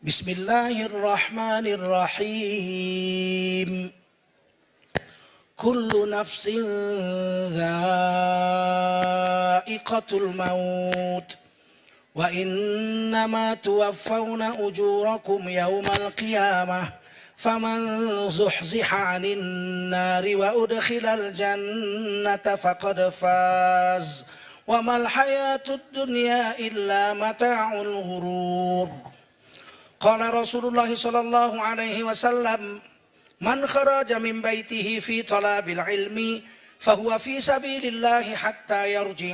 Bismillahirrahmanirrahim. Kullu nafsin dha'iqatul maut wa innama tuwaffawna ujurakum yawmal qiyamah faman zuhziha 'anil nari wa udkhilal jannata faqad faz wa mal hayatud dunya illa mata'ul ghurur. Qala Rasulullah sallallahu alaihi wasallam, man kharaja min baitihi fi talabil ilmi fahuwa fi sabilillahi hatta yarji'.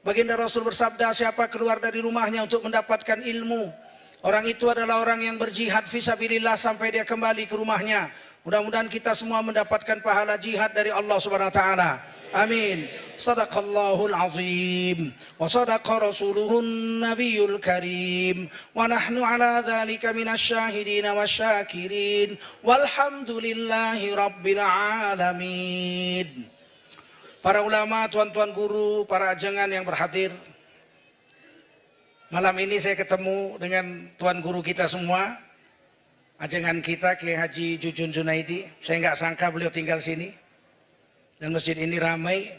Baginda Rasul bersabda, siapa keluar dari rumahnya untuk mendapatkan ilmu, orang itu adalah orang yang berjihad fi sabilillah sampai dia kembali ke rumahnya. Mudah-mudahan kita semua mendapatkan pahala jihad dari Allah Subhanahu wa taala. Amin. Sadaqallahul azim wa sadaqa rasuluhun nabiyul karim wa nahnu ala dzalika minasyahidin wasyakirin walhamdulillahi rabbil alamin. Para ulama, tuan-tuan guru, para ajengan yang berhadir, malam ini saya ketemu dengan tuan guru kita semua, ajengan kita Kiai Haji Jujun Junaidi. Saya nggak sangka beliau tinggal sini. Dan masjid ini ramai.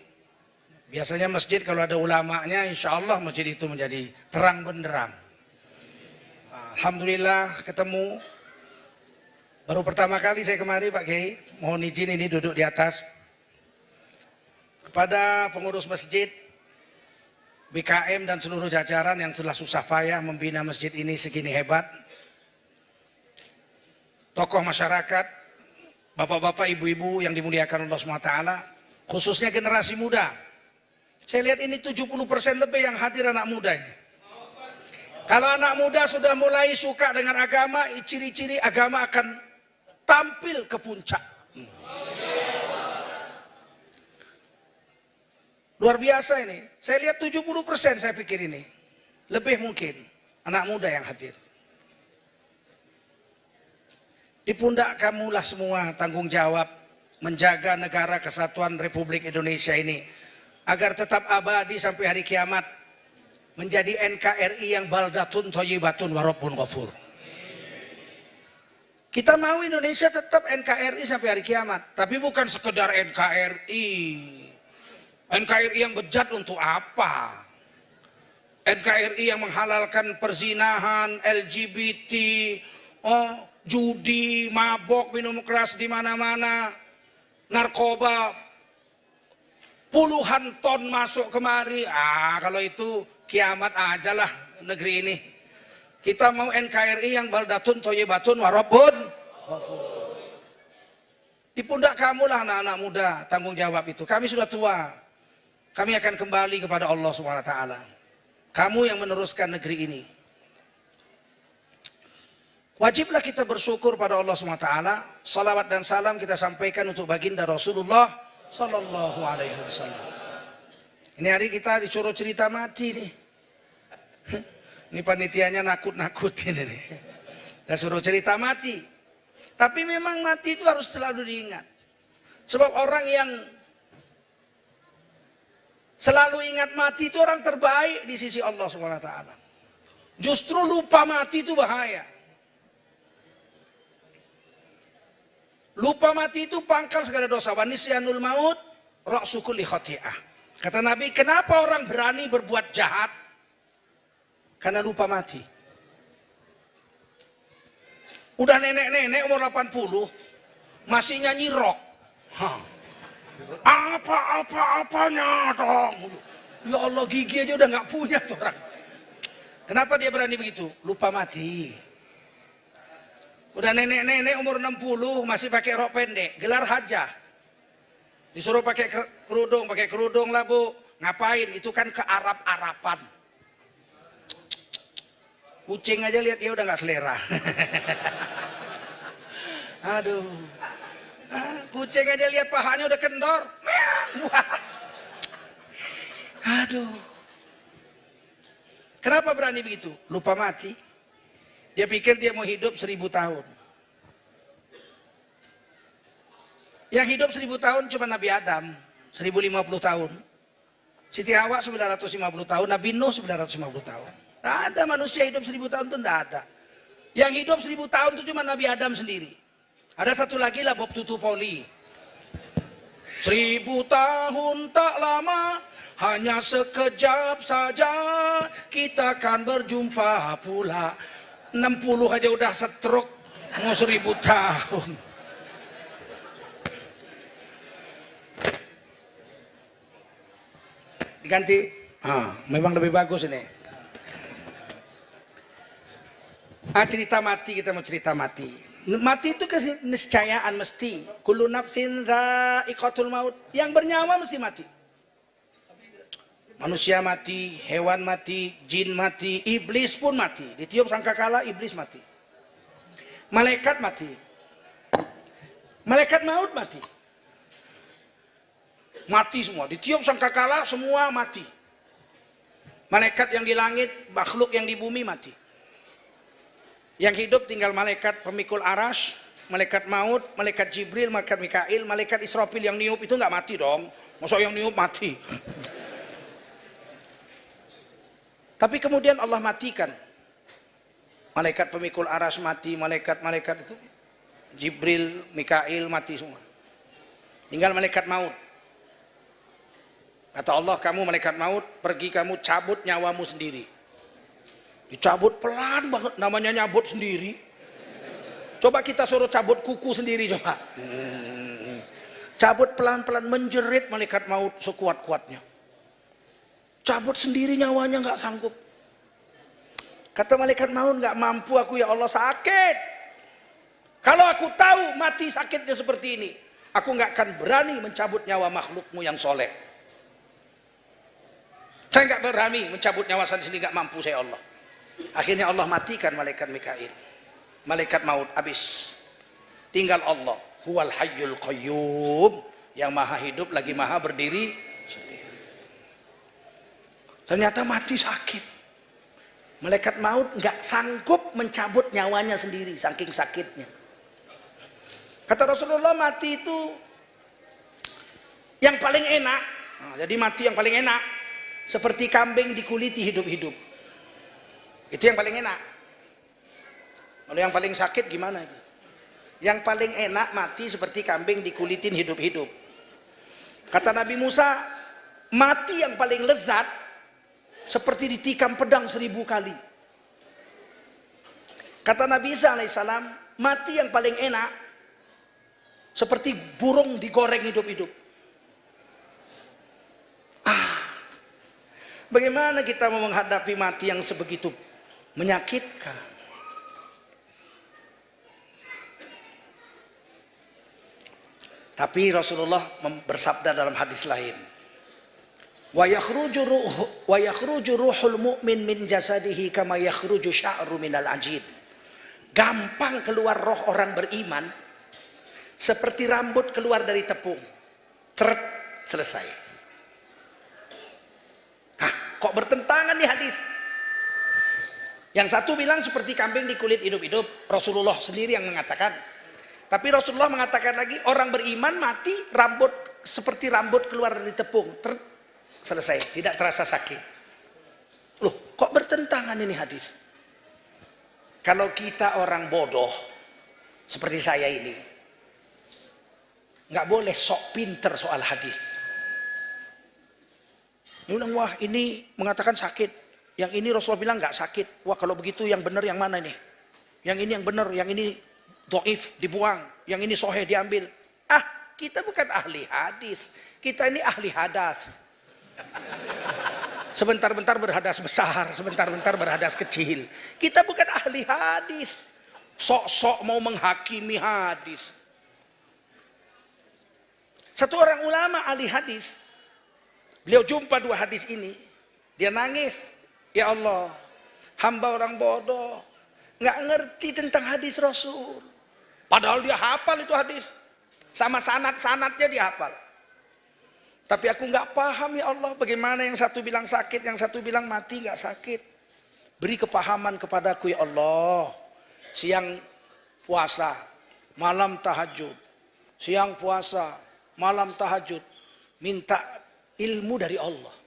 Biasanya masjid kalau ada ulamanya, insya Allah masjid itu menjadi terang benderang. Alhamdulillah ketemu. Baru pertama kali saya kemari Pak Kiai. Mohon izin ini duduk di atas. Kepada pengurus masjid, BKM dan seluruh jajaran yang telah susah payah membina masjid ini segini hebat. Tokoh masyarakat, bapak-bapak, ibu-ibu yang dimuliakan Allah SWT, khususnya generasi muda. Saya lihat ini 70% lebih yang hadir anak muda ini. Kalau anak muda sudah mulai suka dengan agama, ciri-ciri agama akan tampil ke puncak. Luar biasa ini. Saya lihat 70% saya pikir ini. Lebih mungkin anak muda yang hadir. Di pundak kamulah semua tanggung jawab menjaga negara kesatuan Republik Indonesia ini agar tetap abadi sampai hari kiamat, menjadi NKRI yang baldatun thayyibatun wa rabbun ghafur. Kita mau Indonesia tetap NKRI sampai hari kiamat, tapi bukan sekedar NKRI. NKRI yang bejat untuk apa? NKRI yang menghalalkan perzinahan, LGBT, judi, mabok, minum keras di mana-mana, narkoba, puluhan ton masuk kemari. Kalau itu kiamat aja lah negeri ini. Kita mau NKRI yang baldatun thayyibatun wa rabbun ghafur. Di pundak kamu lah anak-anak muda tanggung jawab itu. Kami sudah tua. Kami akan kembali kepada Allah SWT. Kamu yang meneruskan negeri ini. Wajiblah kita bersyukur pada Allah SWT. Salawat dan salam kita sampaikan untuk baginda Rasulullah Sallallahu Alaihi Wasallam. Ini hari kita disuruh cerita mati nih. Ini panitianya nakut-nakutin ini. Kita suruh cerita mati. Tapi memang mati itu harus selalu diingat. Sebab orang yang selalu ingat mati itu orang terbaik di sisi Allah SWT. Justru lupa mati itu bahaya. Lupa mati itu pangkal segala dosa. Wa nisyanul maut ra'su kulli khati'ah. Kata Nabi, kenapa orang berani berbuat jahat? Karena lupa mati. Udah nenek-nenek umur 80 masih nyanyi rock. Apa-apanya dong. Ya Allah, gigi aja udah nggak punya tuh orang. Kenapa dia berani begitu? Lupa mati. Udah nenek-nenek umur 60 masih pakai rok pendek, gelar hajah. Disuruh pakai kerudung lah Bu. Ngapain? Itu kan ke Arab-Arapan. Kucing aja lihat dia udah nggak selera. Aduh. Kucing aja lihat pahanya udah kendor. Aduh. Kenapa berani begitu? Lupa mati. Dia pikir dia mau hidup 1000 tahun. Yang hidup 1000 tahun cuma Nabi Adam, 1050 tahun. Siti Hawa 950 tahun, Nabi Nuh 950 tahun. Tidak ada manusia hidup 1000 tahun itu tidak ada. Yang hidup 1000 tahun itu cuma Nabi Adam sendiri. Ada satu lagi lah Bob Tutupoli. 1000 tahun tak lama, hanya sekejap saja kita akan berjumpa pula. 60 aja udah stroke, mau 1000 tahun. Diganti. Memang lebih bagus ini. Cerita mati, kita mau cerita mati. Mati itu keniscayaan mesti. Kullu nafsin dha'iqatul maut. Yang bernyawa mesti mati. Manusia mati, hewan mati, jin mati, iblis pun mati. Ditiup sangkakala iblis mati. Malaikat mati. Malaikat maut mati. Mati semua. Ditiup sangkakala semua mati. Malaikat yang di langit, makhluk yang di bumi mati. Yang hidup tinggal malaikat pemikul aras, malaikat maut, malaikat Jibril, malaikat Mikail, malaikat Israfil yang niup itu nggak mati dong. Masa yang niup mati? Tapi kemudian Allah matikan. Malaikat pemikul aras mati, malaikat itu Jibril, Mikail mati semua. Tinggal malaikat maut. Kata Allah, kamu malaikat maut, pergi kamu cabut nyawamu sendiri. Dicabut pelan banget, namanya nyabut sendiri. Coba kita suruh cabut kuku sendiri coba. Cabut pelan-pelan, menjerit malaikat maut sekuat-kuatnya. Cabut sendiri nyawanya, nggak sanggup. Kata malaikat maut, nggak mampu aku ya Allah, sakit. Kalau aku tahu mati sakitnya seperti ini, aku nggak akan berani mencabut nyawa makhlukmu yang soleh. Saya nggak berani mencabut nyawa saya sendiri, nggak mampu saya Allah. Akhirnya Allah matikan malaikat Mikail, malaikat maut habis. Tinggal Allah, huwal hayyul qayyum, yang maha hidup lagi maha berdiri sendiri. Ternyata mati sakit. Malaikat maut nggak sanggup mencabut nyawanya sendiri, saking sakitnya. Kata Rasulullah, mati itu yang paling enak. Jadi mati yang paling enak, seperti kambing dikuliti hidup-hidup. Itu yang paling enak. Kalau yang paling sakit gimana itu? Yang paling enak mati seperti kambing dikulitin hidup-hidup. Kata Nabi Musa, mati yang paling lezat seperti ditikam pedang 1000 kali. Kata Nabi Isa alaihissalam, mati yang paling enak seperti burung digoreng hidup-hidup. Bagaimana kita mau menghadapi mati yang sebegitu menyakitkan? Tapi Rasulullah bersabda dalam hadis lain, wa yakhruju ruhul mu'min min jasadihi kama yakhruju sya'ru minal ajid. Gampang keluar roh orang beriman seperti rambut keluar dari tepung. Ceret, selesai. Kok bertentangan nih hadis? Yang satu bilang seperti kambing di kulit hidup-hidup, Rasulullah sendiri yang mengatakan. Tapi Rasulullah mengatakan lagi, orang beriman mati rambut seperti rambut keluar dari tepung, selesai, tidak terasa sakit. Loh, kok bertentangan ini hadis? Kalau kita orang bodoh seperti saya ini, nggak boleh sok pinter soal hadis. Dia bilang, wah ini mengatakan sakit. Yang ini Rasulullah bilang nggak sakit. Wah kalau begitu yang benar yang mana nih? Yang ini yang benar, yang ini dhaif dibuang, yang ini sahih diambil. Kita bukan ahli hadis. Kita ini ahli hadas. Sebentar-bentar berhadas besar, sebentar-bentar berhadas kecil. Kita bukan ahli hadis. Sok-sok mau menghakimi hadis. Satu orang ulama ahli hadis, beliau jumpa 2 hadis ini, dia nangis. Ya Allah, hamba orang bodoh, nggak ngerti tentang hadis Rasul. Padahal dia hafal itu hadis, sama sanad-sanadnya dia hafal. Tapi aku nggak paham ya Allah, bagaimana yang satu bilang sakit, yang satu bilang mati nggak sakit. Beri kepahaman kepadaku ya Allah. Siang puasa, malam tahajud. Siang puasa, malam tahajud. Minta ilmu dari Allah.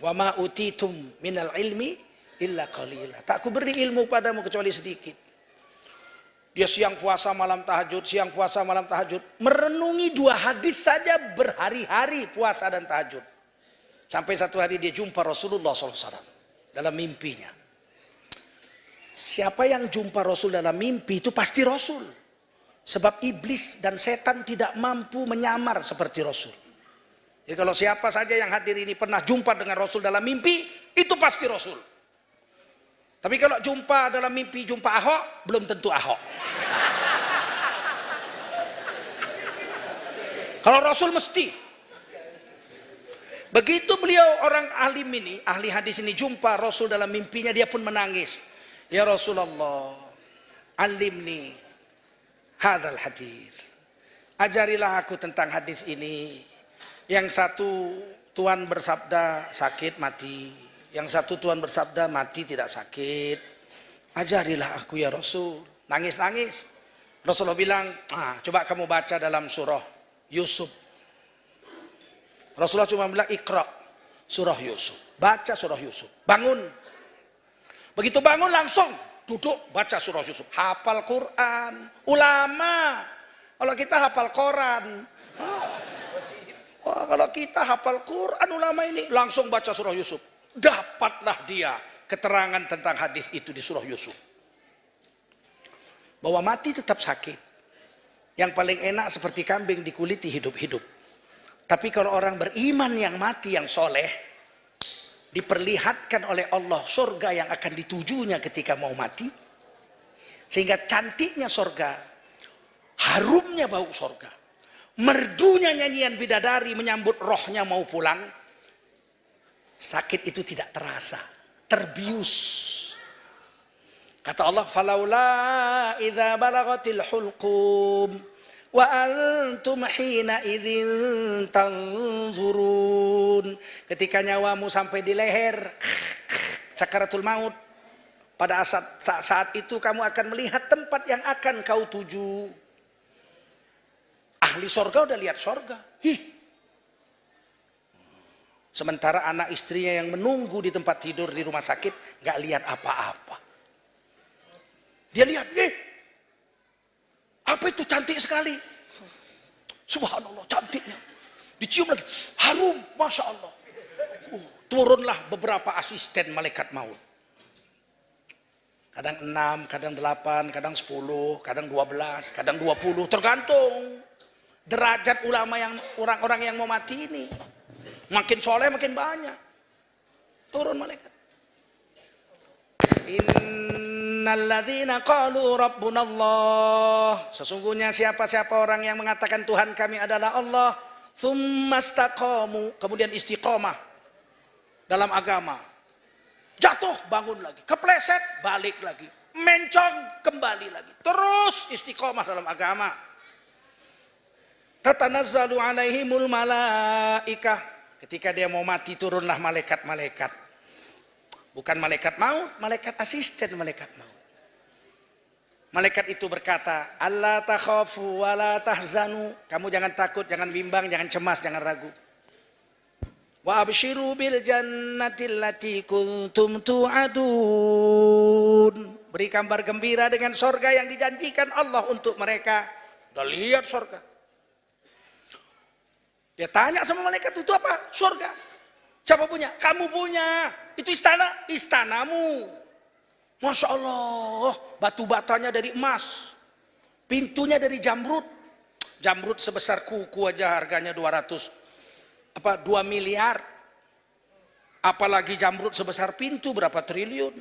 Wa ma utitum minal ilmi illa qalila. Tak ku beri ilmu padamu kecuali sedikit. Dia siang puasa malam tahajud, siang puasa malam tahajud. Merenungi 2 hadis saja berhari-hari puasa dan tahajud. Sampai satu hari dia jumpa Rasulullah SAW dalam mimpinya. Siapa yang jumpa Rasul dalam mimpi itu pasti Rasul. Sebab iblis dan setan tidak mampu menyamar seperti Rasul. Jadi kalau siapa saja yang hadir ini pernah jumpa dengan Rasul dalam mimpi, itu pasti Rasul. Tapi kalau jumpa dalam mimpi, jumpa Ahok, belum tentu Ahok. Kalau Rasul mesti. Begitu beliau orang alim ini, ahli hadis ini jumpa Rasul dalam mimpinya, dia pun menangis. Ya Rasulullah, alimni hadzal hadis. Ajarilah aku tentang hadis ini. Yang satu Tuhan bersabda sakit mati. Yang satu Tuhan bersabda mati tidak sakit. Ajarilah aku ya Rasul. Nangis-nangis. Rasulullah bilang, coba kamu baca dalam surah Yusuf. Rasulullah cuma bilang Iqra surah Yusuf. Baca surah Yusuf. Bangun. Begitu bangun langsung duduk baca surah Yusuf. Hafal Quran. Ulama. Kalau kita hafal Quran. Wah, kalau kita hafal Quran ulama ini langsung baca surah Yusuf. Dapatlah dia keterangan tentang hadis itu di surah Yusuf. Bahwa mati tetap sakit. Yang paling enak seperti kambing dikuliti hidup-hidup. Tapi kalau orang beriman yang mati yang soleh, diperlihatkan oleh Allah surga yang akan ditujunya ketika mau mati. Sehingga cantiknya surga, harumnya bau surga, merdunya nyanyian bidadari menyambut rohnya mau pulang. Sakit itu tidak terasa, terbius. Kata Allah, falaula idza balagatil hulqum wa antum hina idzin tanzurun. Ketika nyawamu sampai di leher, sakaratul maut, pada saat itu kamu akan melihat tempat yang akan kau tuju. Ahli sorga udah lihat sorga. Sementara anak istrinya yang menunggu di tempat tidur di rumah sakit nggak lihat apa-apa. Dia lihat, apa itu cantik sekali. Subhanallah, cantiknya. Dicium lagi, harum, Masya Allah. Turunlah beberapa asisten malaikat maut. Kadang 6, kadang 8, kadang 10, kadang 12, kadang 20, tergantung derajat ulama yang orang-orang yang mau mati ini. Makin soleh makin banyak. Turun malaikat. Innalladzina qalu rabbunallah. Sesungguhnya siapa-siapa orang yang mengatakan Tuhan kami adalah Allah, tsumastaqamu, kemudian istiqomah dalam agama. Jatuh bangun lagi, kepleset balik lagi, mencong kembali lagi. Terus istiqomah dalam agama. Tatanazzalu alaihimul malaikah. Ketika dia mau mati turunlah malaikat-malaikat. Bukan malaikat maut, malaikat asisten malaikat maut. Malaikat itu berkata, "Alla takhafu wa la tahzanu." Kamu jangan takut, jangan bimbang, jangan cemas, jangan ragu. Wa abshiru bil jannati allati kuntum tu'adun. Beri kabar gembira dengan surga yang dijanjikan Allah untuk mereka. Udah lihat surga. Dia tanya sama malaikat, itu apa? Surga. Siapa punya? Kamu punya. Itu istana? Istanamu. Masya Allah. Batu-batanya dari emas. Pintunya dari jamrud. Jamrud sebesar kuku aja harganya 2 miliar. Apalagi jamrud sebesar pintu berapa triliun.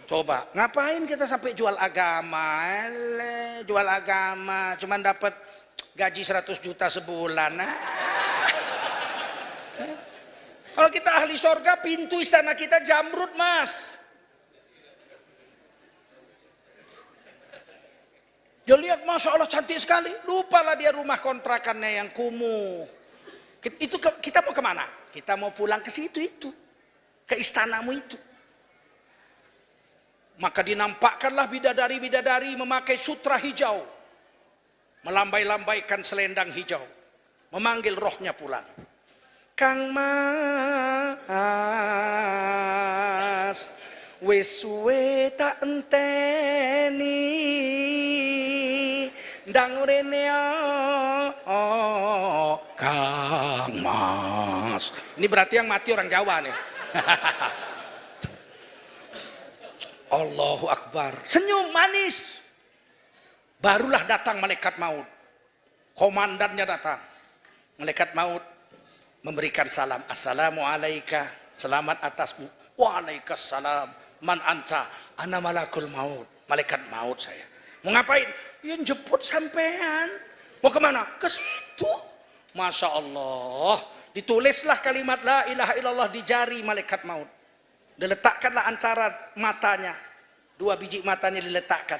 Coba, ngapain kita sampai jual agama? Jual agama, cuman dapat gaji 100 juta sebulan. Kalau kita ahli sorga, pintu istana kita jamrud mas. Dia lihat, Masya Allah cantik sekali. Lupalah dia rumah kontrakannya yang kumuh. Itu kita mau kemana? Kita mau pulang ke situ itu. Ke istanamu itu. Maka dinampakkanlah bidadari-bidadari memakai sutra hijau. Melambai-lambaikan selendang hijau. Memanggil rohnya pulang. Kang Mas, Wis suwe tak enteni ndang rene Kang Mas. Ini berarti yang mati orang Jawa nih. Allahu Akbar. Senyum manis. Barulah datang malaikat maut. Komandannya datang. Malaikat maut memberikan salam. Assalamualaikum. Selamat atasmu. Waalaikumsalam. Man anta? Ana malakul maut. Malaikat maut saya. Mau ngapain? Ya jemput sampean. Mau kemana? Ke situ. Masya Allah. Ditulislah kalimat la ilaha illallah di jari malaikat maut. Diletakkanlah antara matanya. 2 biji matanya diletakkan.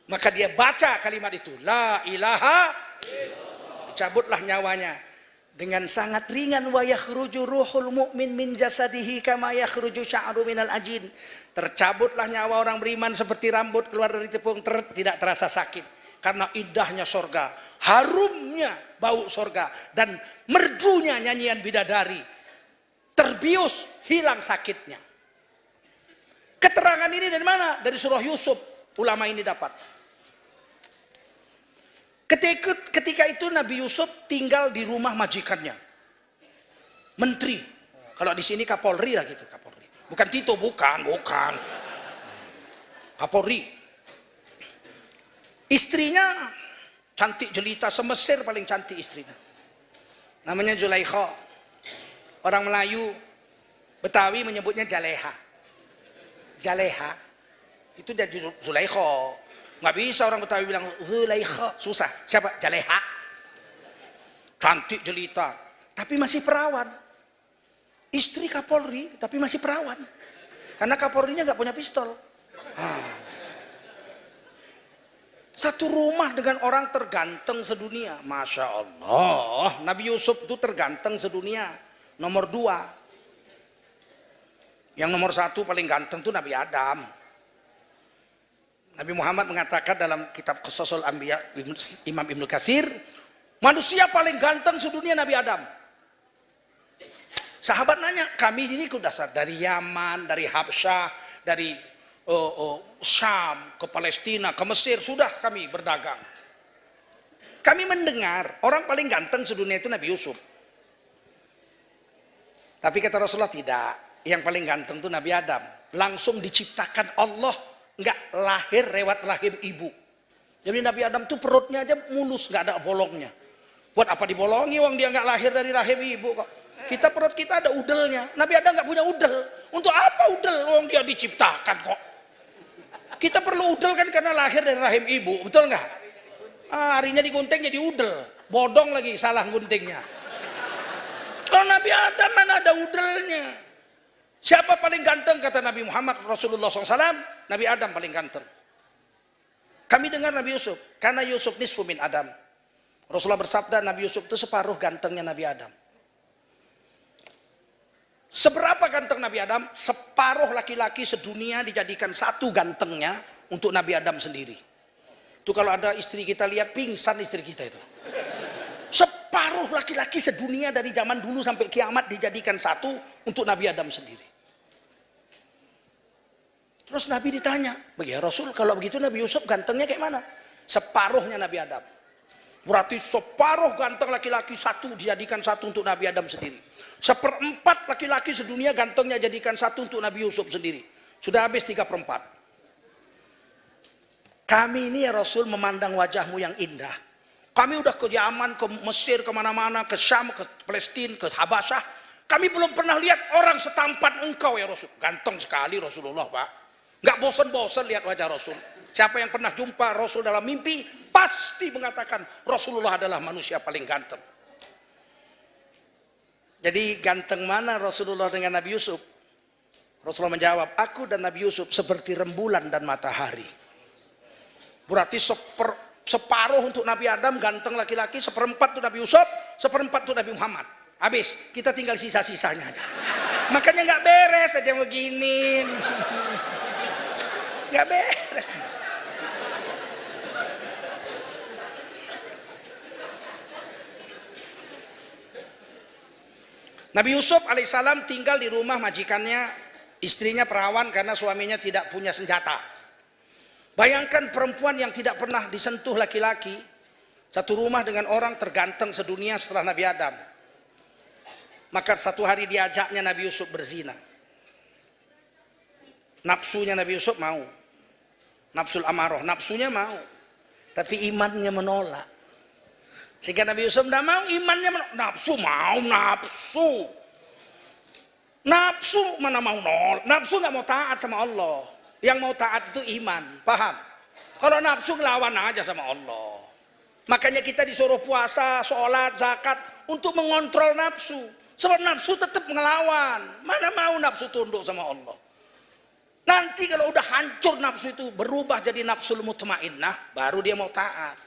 Maka dia baca kalimat itu. La ilaha illallah. Dicabutlah nyawanya. Dengan sangat ringan wa yakhruju ruhul mu'min min jasadihi kama yakhruju sya'ru minal ajin. Tercabutlah nyawa orang beriman seperti rambut keluar dari tepung, tidak terasa sakit. Karena indahnya sorga, harumnya bau sorga, dan merdunya nyanyian bidadari. Terbius, hilang sakitnya. Keterangan ini dari mana? Dari surah Yusuf, ulama ini dapat. Ketika itu Nabi Yusuf tinggal di rumah majikannya, menteri. Kalau di sini Kapolri lah gitu, Kapolri. Bukan Tito, bukan. Kapolri. Istrinya cantik jelita, se-Mesir paling cantik istrinya. Namanya Zulaikha. Orang Melayu, Betawi menyebutnya Jaleha. Jaleha itu dari Zulaikha. Nggak bisa orang Betawi bilang Zulaikha, susah. Siapa? Jaleha. Cantik jelita, tapi masih perawan. Istri Kapolri, tapi masih perawan. Karena Kapolrinya nggak punya pistol. Satu rumah dengan orang terganteng sedunia. Masya Allah. Nabi Yusuf itu terganteng sedunia. Nomor 2. Yang nomor 1 paling ganteng itu Nabi Adam. Nabi Muhammad mengatakan dalam kitab Qasasul Anbiya Imam Ibnu Katsir, manusia paling ganteng sedunia Nabi Adam. Sahabat nanya, kami ini kudasar dari Yaman, dari Habsyah, dari Syam, ke Palestina, ke Mesir, sudah kami berdagang. Kami mendengar orang paling ganteng sedunia itu Nabi Yusuf. Tapi kata Rasulullah tidak, yang paling ganteng itu Nabi Adam. Langsung diciptakan Allah, nggak lahir lewat rahim ibu. Jadi Nabi Adam tuh perutnya aja mulus, nggak ada bolongnya. Buat apa dibolongi, wong dia nggak lahir dari rahim ibu kok. Kita perut kita ada udelnya. Nabi Adam nggak punya udel. Untuk apa udel? Wong dia diciptakan kok. Kita perlu udel kan karena lahir dari rahim ibu, betul nggak? Harinya digunting jadi udel, bodong lagi salah guntingnya. Kalau Nabi Adam mana ada udelnya? Siapa paling ganteng kata Nabi Muhammad Rasulullah SAW? Nabi Adam paling ganteng. Kami dengar Nabi Yusuf, karena Yusuf nisfu min Adam. Rasulullah bersabda Nabi Yusuf itu separuh gantengnya Nabi Adam. Seberapa ganteng Nabi Adam? Separuh laki-laki sedunia dijadikan satu gantengnya untuk Nabi Adam sendiri. Itu kalau ada istri kita lihat pingsan istri kita itu. Separuh laki-laki sedunia dari zaman dulu sampai kiamat dijadikan satu untuk Nabi Adam sendiri. Terus Nabi ditanya, bagi Rasul kalau begitu Nabi Yusuf gantengnya kayak mana? Separuhnya Nabi Adam. Berarti separuh ganteng laki-laki satu dijadikan satu untuk Nabi Adam sendiri. 1/4 laki-laki sedunia gantengnya jadikan satu untuk Nabi Yusuf sendiri. Sudah habis 3/4. Kami ini ya Rasul memandang wajahmu yang indah. Kami udah ke Yaman, ke Mesir, kemana-mana, ke Syam, ke Palestina, ke Habasyah. Kami belum pernah lihat orang setampan engkau ya Rasul. Ganteng sekali Rasulullah Pak. Nggak bosan-bosan lihat wajah Rasul. Siapa yang pernah jumpa Rasul dalam mimpi pasti mengatakan Rasulullah adalah manusia paling ganteng. Jadi ganteng mana Rasulullah dengan Nabi Yusuf? Rasulullah menjawab, aku dan Nabi Yusuf seperti rembulan dan matahari. Berarti separuh untuk Nabi Adam ganteng laki-laki, 1/4 untuk Nabi Yusuf, 1/4 untuk Nabi Muhammad. Habis, kita tinggal sisa-sisanya aja. Makanya nggak beres aja begini. Nggak beres. Nabi Yusuf alaihissalam tinggal di rumah majikannya Istrinya perawan karena suaminya tidak punya senjata. Bayangkan perempuan yang tidak pernah disentuh laki-laki, satu rumah dengan orang terganteng sedunia setelah Nabi Adam. Maka satu hari diajaknya Nabi Yusuf berzina. Nafsunya Nabi Yusuf mau, nafsul amaroh, nafsunya mau, tapi imannya menolak. Sehingga Nabi Yusuf tidak mau, imannya menolak. Nafsu mau, nafsu mana mau nolak, nafsu nggak mau taat sama Allah. Yang mau taat itu iman, paham? Kalau nafsu ngelawan aja sama Allah. Makanya kita disuruh puasa, sholat, zakat untuk mengontrol nafsu. Sebab nafsu tetap ngelawan. Mana mau nafsu tunduk sama Allah. Nanti kalau udah hancur nafsu itu berubah jadi nafsul mutmainnah, baru dia mau taat.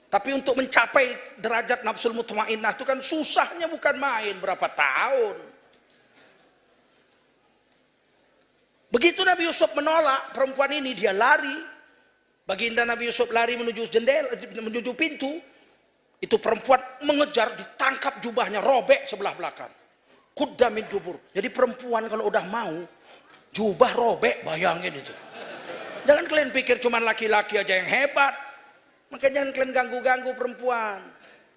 Tapi untuk mencapai derajat nafsul mutmainnah itu kan susahnya bukan main, berapa tahun. Begitu Nabi Yusuf menolak perempuan ini, dia lari. Baginda Nabi Yusuf lari menuju jendela, menuju pintu. Itu perempuan mengejar, ditangkap jubahnya, robek sebelah belakang. Kudda min dubur. Jadi perempuan kalau udah mau, jubah robek, bayangin itu. Jangan kalian pikir cuma laki-laki aja yang hebat. Makanya jangan kalian ganggu-ganggu perempuan.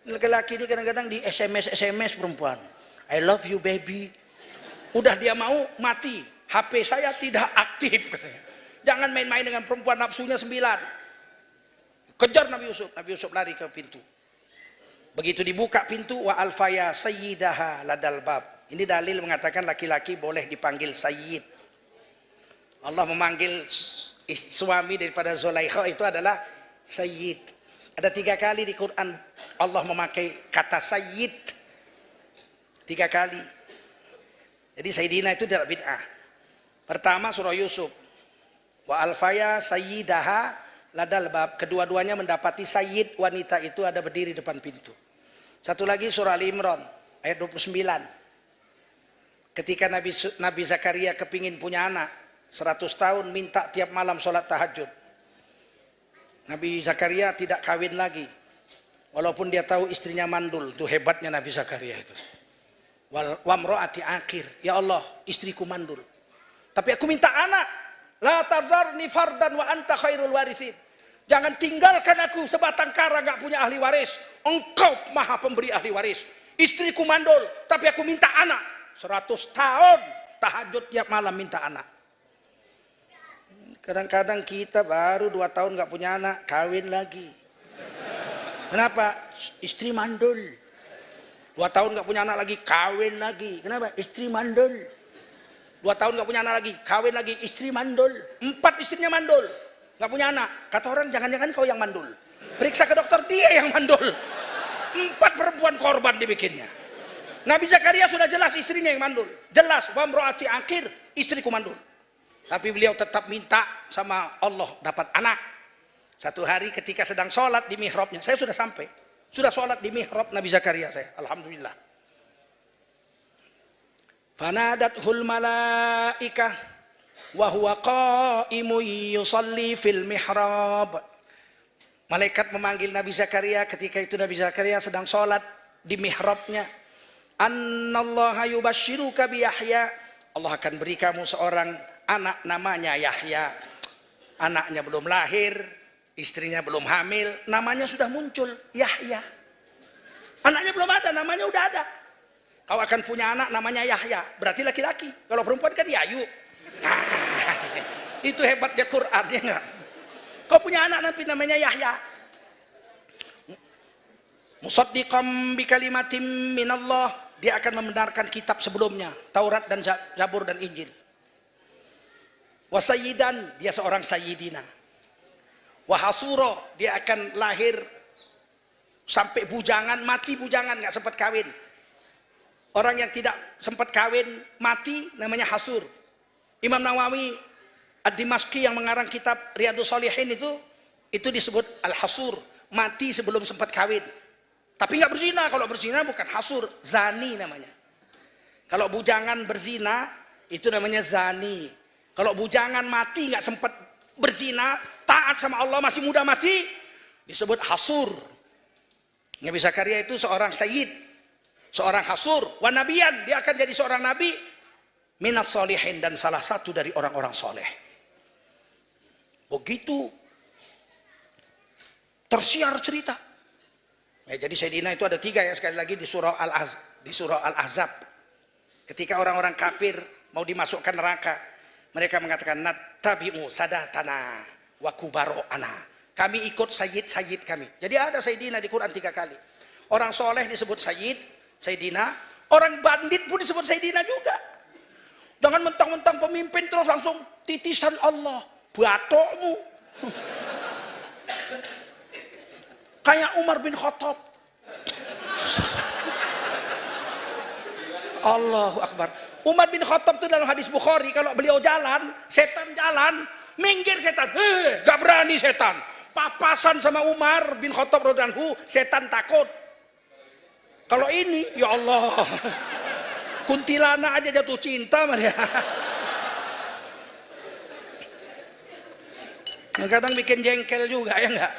Laki-laki ini kadang-kadang di SMS perempuan. I love you baby. Udah dia mau, mati. HP saya tidak aktif katanya. Jangan main-main dengan perempuan, nafsunya 9. Kejar Nabi Yusuf. Nabi Yusuf lari ke pintu. Begitu dibuka pintu, wa alfaya sayyidaha ladal bab. Ini dalil mengatakan laki-laki boleh dipanggil sayyid. Allah memanggil suami daripada Zulaikha itu adalah sayyid. Ada 3 kali di Quran Allah memakai kata sayyid. 3 kali. Jadi sayyidina itu tidak bid'ah. Pertama surah Yusuf. Wa alfaya sayyidaha ladal bab. Kedua-duanya mendapati sayyid wanita itu ada berdiri depan pintu. Satu lagi surah Ali Imran ayat 29. Ketika Nabi Zakaria kepingin punya anak 100 tahun minta tiap malam sholat tahajud. Nabi Zakaria tidak kawin lagi. Walaupun dia tahu istrinya mandul. Itu hebatnya Nabi Zakaria itu. Wamro'ati akhir. Ya Allah, istriku mandul. Tapi aku minta anak. La tadarni fardan wa anta khairul warisin. Jangan tinggalkan aku sebatang kara gak punya ahli waris. Engkau maha pemberi ahli waris. Istriku mandul, tapi aku minta anak. 100 tahun tahajud tiap malam minta anak. Kadang-kadang kita baru 2 tahun gak punya anak, kawin lagi. Kenapa? Istri mandul. 2 tahun gak punya anak lagi, kawin lagi. Kenapa? Istri mandul. 2 tahun gak punya anak lagi, kawin lagi, istri mandul. 4 istrinya mandul, gak punya anak. Kata orang, jangan-jangan kau yang mandul. Periksa ke dokter, dia yang mandul. 4 perempuan korban dibikinnya. Nabi Zakaria sudah jelas istrinya yang mandul. Jelas, wamro'ati akhir, istriku mandul. Tapi beliau tetap minta sama Allah dapat anak. Satu hari ketika sedang sholat di mihrabnya, saya sudah sampai. Sudah sholat di mihrab Nabi Zakaria saya, alhamdulillah. Fanadathul malaikah wa huwa qa'imun yusalli fil mihrab. Malaikat memanggil Nabi Zakaria ketika itu Nabi Zakaria sedang sholat di mihrabnya. Annallaha yubashshiruka bi Yahya. Allah akan beri kamu seorang anak namanya Yahya. Anaknya belum lahir, istrinya belum hamil, namanya sudah muncul, Yahya. Anaknya belum ada, namanya udah ada. Kau akan punya anak namanya Yahya, berarti laki-laki. Kalau perempuan kan Yayu. Nah, itu hebatnya Quran, ya enggak? Kau punya anak nanti namanya Yahya. Musaddiqam bi kalimatin minallah, dia akan membenarkan kitab sebelumnya, Taurat dan Zabur dan Injil. Wa sayyidan, dia seorang sayyidina. Wa hasuro, dia akan lahir sampai bujangan, mati bujangan, nggak sempat kawin. Orang yang tidak sempat kawin mati namanya hasur. Imam Nawawi Ad-Dimashqi yang mengarang kitab Riyadhus Shalihin itu disebut al-hasur, mati sebelum sempat kawin. Tapi nggak berzina. Kalau berzina bukan hasur, zani namanya. Kalau bujangan berzina itu namanya zani. Kalau bujangan mati nggak sempat berzina, taat sama Allah masih muda mati, disebut hasur. Nabi Zakaria itu seorang sayyid, seorang hasur, wa nabiyan, dia akan jadi seorang nabi. minas solihin, dan salah satu dari orang-orang soleh. Begitu tersiar cerita. Ya, jadi Sayyidina itu ada 3 ya, sekali lagi di surah Al-Ahzab. Ketika orang-orang kafir mau dimasukkan neraka, mereka mengatakan nattabi'u sadatana wa kubaro'ana. Kami ikut sayyid kami. Jadi ada Sayyidina di Quran 3 kali. Orang soleh disebut Sayyidina. Orang bandit pun disebut Sayyidina juga. Jangan mentang-mentang pemimpin terus langsung titisan Allah. Batokmu. Kayak Umar bin Khattab. Allahu Akbar. Umar bin Khattab itu dalam hadis Bukhari, kalau beliau jalan, setan jalan, minggir setan. Gak berani setan. Papasan sama Umar bin Khattab radhiyallahu anhu, setan takut. Kalau ini, ya Allah, kuntilanak aja jatuh cinta sama dia. Kadang bikin jengkel juga, ya enggak?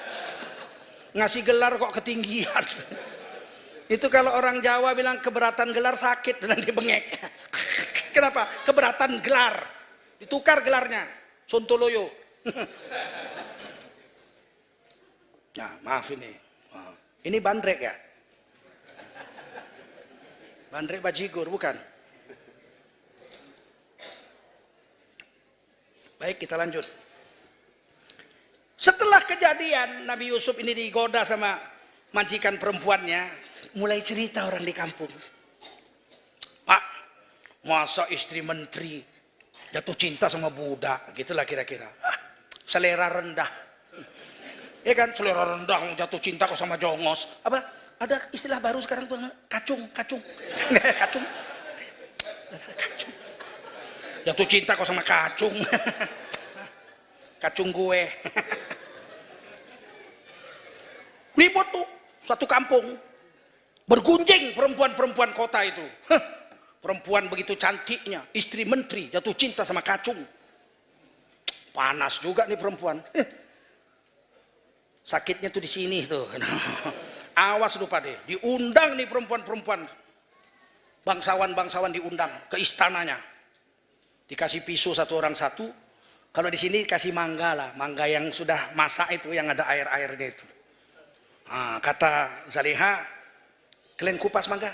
Ngasih gelar kok ketinggian. Itu kalau orang Jawa bilang keberatan gelar sakit, nanti bengek. Kenapa? Keberatan gelar. Ditukar gelarnya. Sontoloyo. Nah, maaf ini. Ini bandrek ya? Bandrek bajigur, bukan? Baik, kita lanjut. Setelah kejadian Nabi Yusuf ini digoda sama majikan perempuannya, mulai cerita orang di kampung. Pak, masa istri menteri jatuh cinta sama budak, gitulah kira-kira. Selera rendah. Ya kan, selera rendah jatuh cinta kok sama jongos. Apa? Ada istilah baru sekarang tuh, kacung. Kacung. Jatuh cinta kok sama kacung. Kacung gue. Ribut tuh satu kampung, bergunjing perempuan-perempuan kota itu. Perempuan begitu cantiknya, istri menteri jatuh cinta sama kacung. Panas juga nih perempuan. Sakitnya tuh di sini tuh. Awas lupa deh, diundang nih perempuan-perempuan, bangsawan-bangsawan diundang ke istananya, dikasih pisau satu orang satu. Kalau di sini kasih mangga lah, mangga yang sudah masak itu, yang ada air-airnya itu. Nah, kata Zaleha, kalian kupas mangga,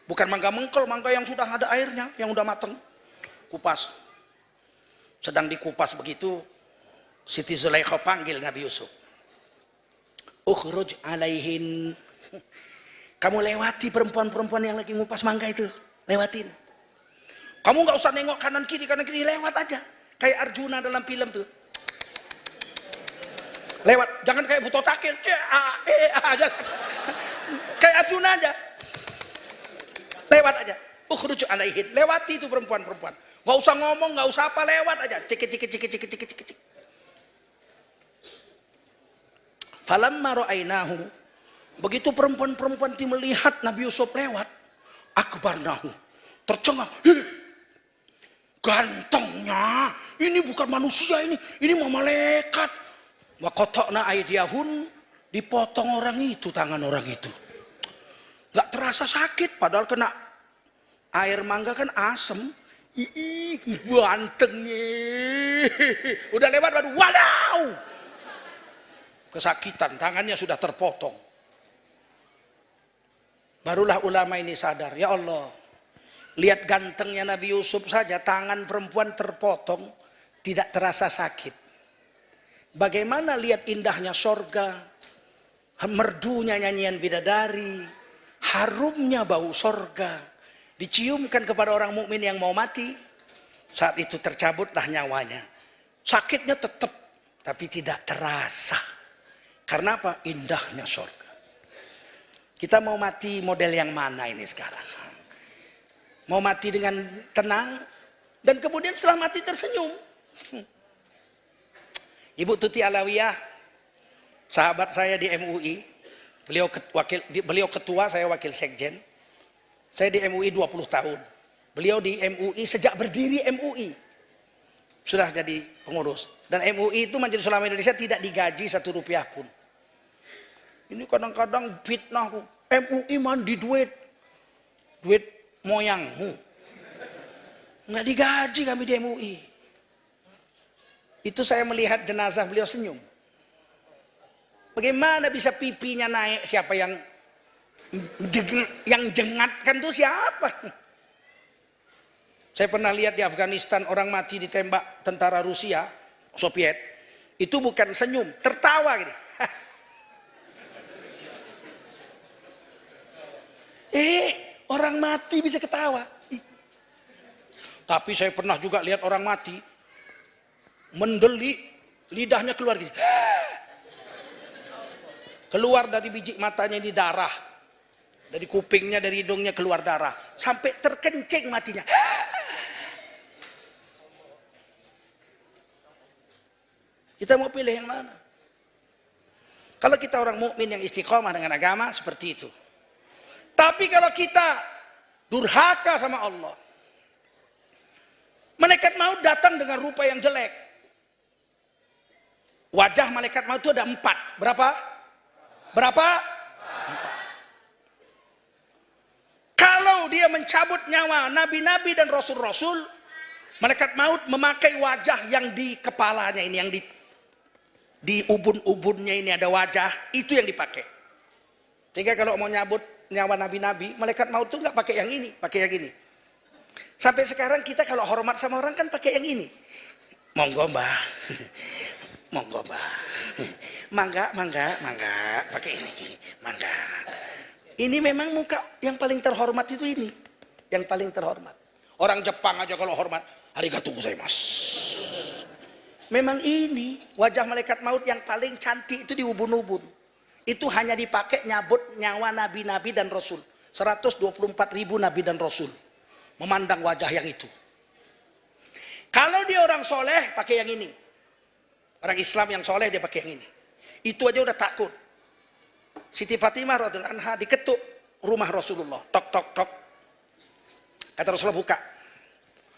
bukan mangga mengkel, mangga yang sudah ada airnya, yang udah mateng, kupas. Sedang dikupas begitu, Siti Zulaikha panggil Nabi Yusuf. Ukhruj alaihin, kamu lewati perempuan-perempuan yang lagi ngupas mangga itu, lewatin. Kamu nggak usah nengok kanan kiri, lewat aja. Kayak Arjuna dalam film tuh. Lewat, jangan kayak Buto Takil, aja. Kayak Arjuna aja. Lewat aja. Ukhruj alaihin, lewati itu perempuan-perempuan. Nggak usah ngomong, nggak usah apa, lewat aja. Cik. Falamma ra'ainahu, begitu perempuan-perempuan itu melihat Nabi Yusuf lewat, akbarnahu, tercengang. Gantengnya, ini bukan manusia, ini mau malaikat. Wa qata'na aydiyahun, dipotong orang itu, tangan orang itu. Nggak terasa sakit, padahal kena air mangga kan asem. Gantengnya. Udah lewat baru, wadaw! Kesakitan, tangannya sudah terpotong. Barulah ulama ini sadar, ya Allah, lihat gantengnya Nabi Yusuf saja, tangan perempuan terpotong, tidak terasa sakit. Bagaimana lihat indahnya sorga, merdunya nyanyian bidadari, harumnya bau sorga, diciumkan kepada orang mukmin yang mau mati. Saat itu tercabutlah nyawanya. Sakitnya tetap, tapi tidak terasa. Karena apa? Indahnya sorga. Kita mau mati model yang mana ini sekarang? Mau mati dengan tenang, dan kemudian setelah mati tersenyum. Ibu Tuti Alawiyah, sahabat saya di MUI, beliau ketua, saya wakil sekjen. Saya di MUI 20 tahun. Beliau di MUI sejak berdiri MUI. Sudah jadi pengurus. Dan MUI itu Majelis Ulama Indonesia tidak digaji 1 rupiah pun. Ini kadang-kadang fitnah, MUI mandi duit moyangmu. Nggak digaji kami di MUI. Itu saya melihat jenazah beliau senyum. Bagaimana bisa pipinya naik? Siapa yang jengatkan tuh siapa? Saya pernah lihat di Afghanistan orang mati ditembak tentara Rusia, Soviet. Itu bukan senyum, tertawa gitu. Orang mati bisa ketawa. Tapi saya pernah juga lihat orang mati mendelik, lidahnya keluar gini. Keluar dari biji matanya ini darah. Dari kupingnya, dari hidungnya keluar darah. Sampai terkencing matinya. Kita mau pilih yang mana? Kalau kita orang mukmin yang istiqomah dengan agama, seperti itu. Tapi kalau kita durhaka sama Allah, malaikat maut datang dengan rupa yang jelek. Wajah malaikat maut itu ada 4. Berapa? Berapa? 4. Kalau dia mencabut nyawa nabi-nabi dan rasul-rasul, malaikat maut memakai wajah yang di kepalanya ini, yang di ubun-ubunnya ini ada wajah, itu yang dipakai. Sehingga kalau mau nyabut nyawa nabi-nabi, malaikat maut tuh nggak pakai yang ini, pakai yang ini. Sampai sekarang kita kalau hormat sama orang kan pakai yang ini. Monggo mbah, monggo mbah, mangga, pakai ini, mangga. Ini memang muka yang paling terhormat itu ini, yang paling terhormat. Orang Jepang aja kalau hormat, arigatou gozaimasu. Memang ini wajah malaikat maut yang paling cantik itu di ubun-ubun. Itu hanya dipakai nyabut nyawa nabi-nabi dan rasul. 124.000 nabi dan rasul memandang wajah yang itu. Kalau dia orang soleh pakai yang ini. Orang Islam yang soleh dia pakai yang ini. Itu aja udah takut. Siti Fatimah radhiyallahu anha diketuk rumah Rasulullah. Tok tok tok. Kata Rasulullah buka.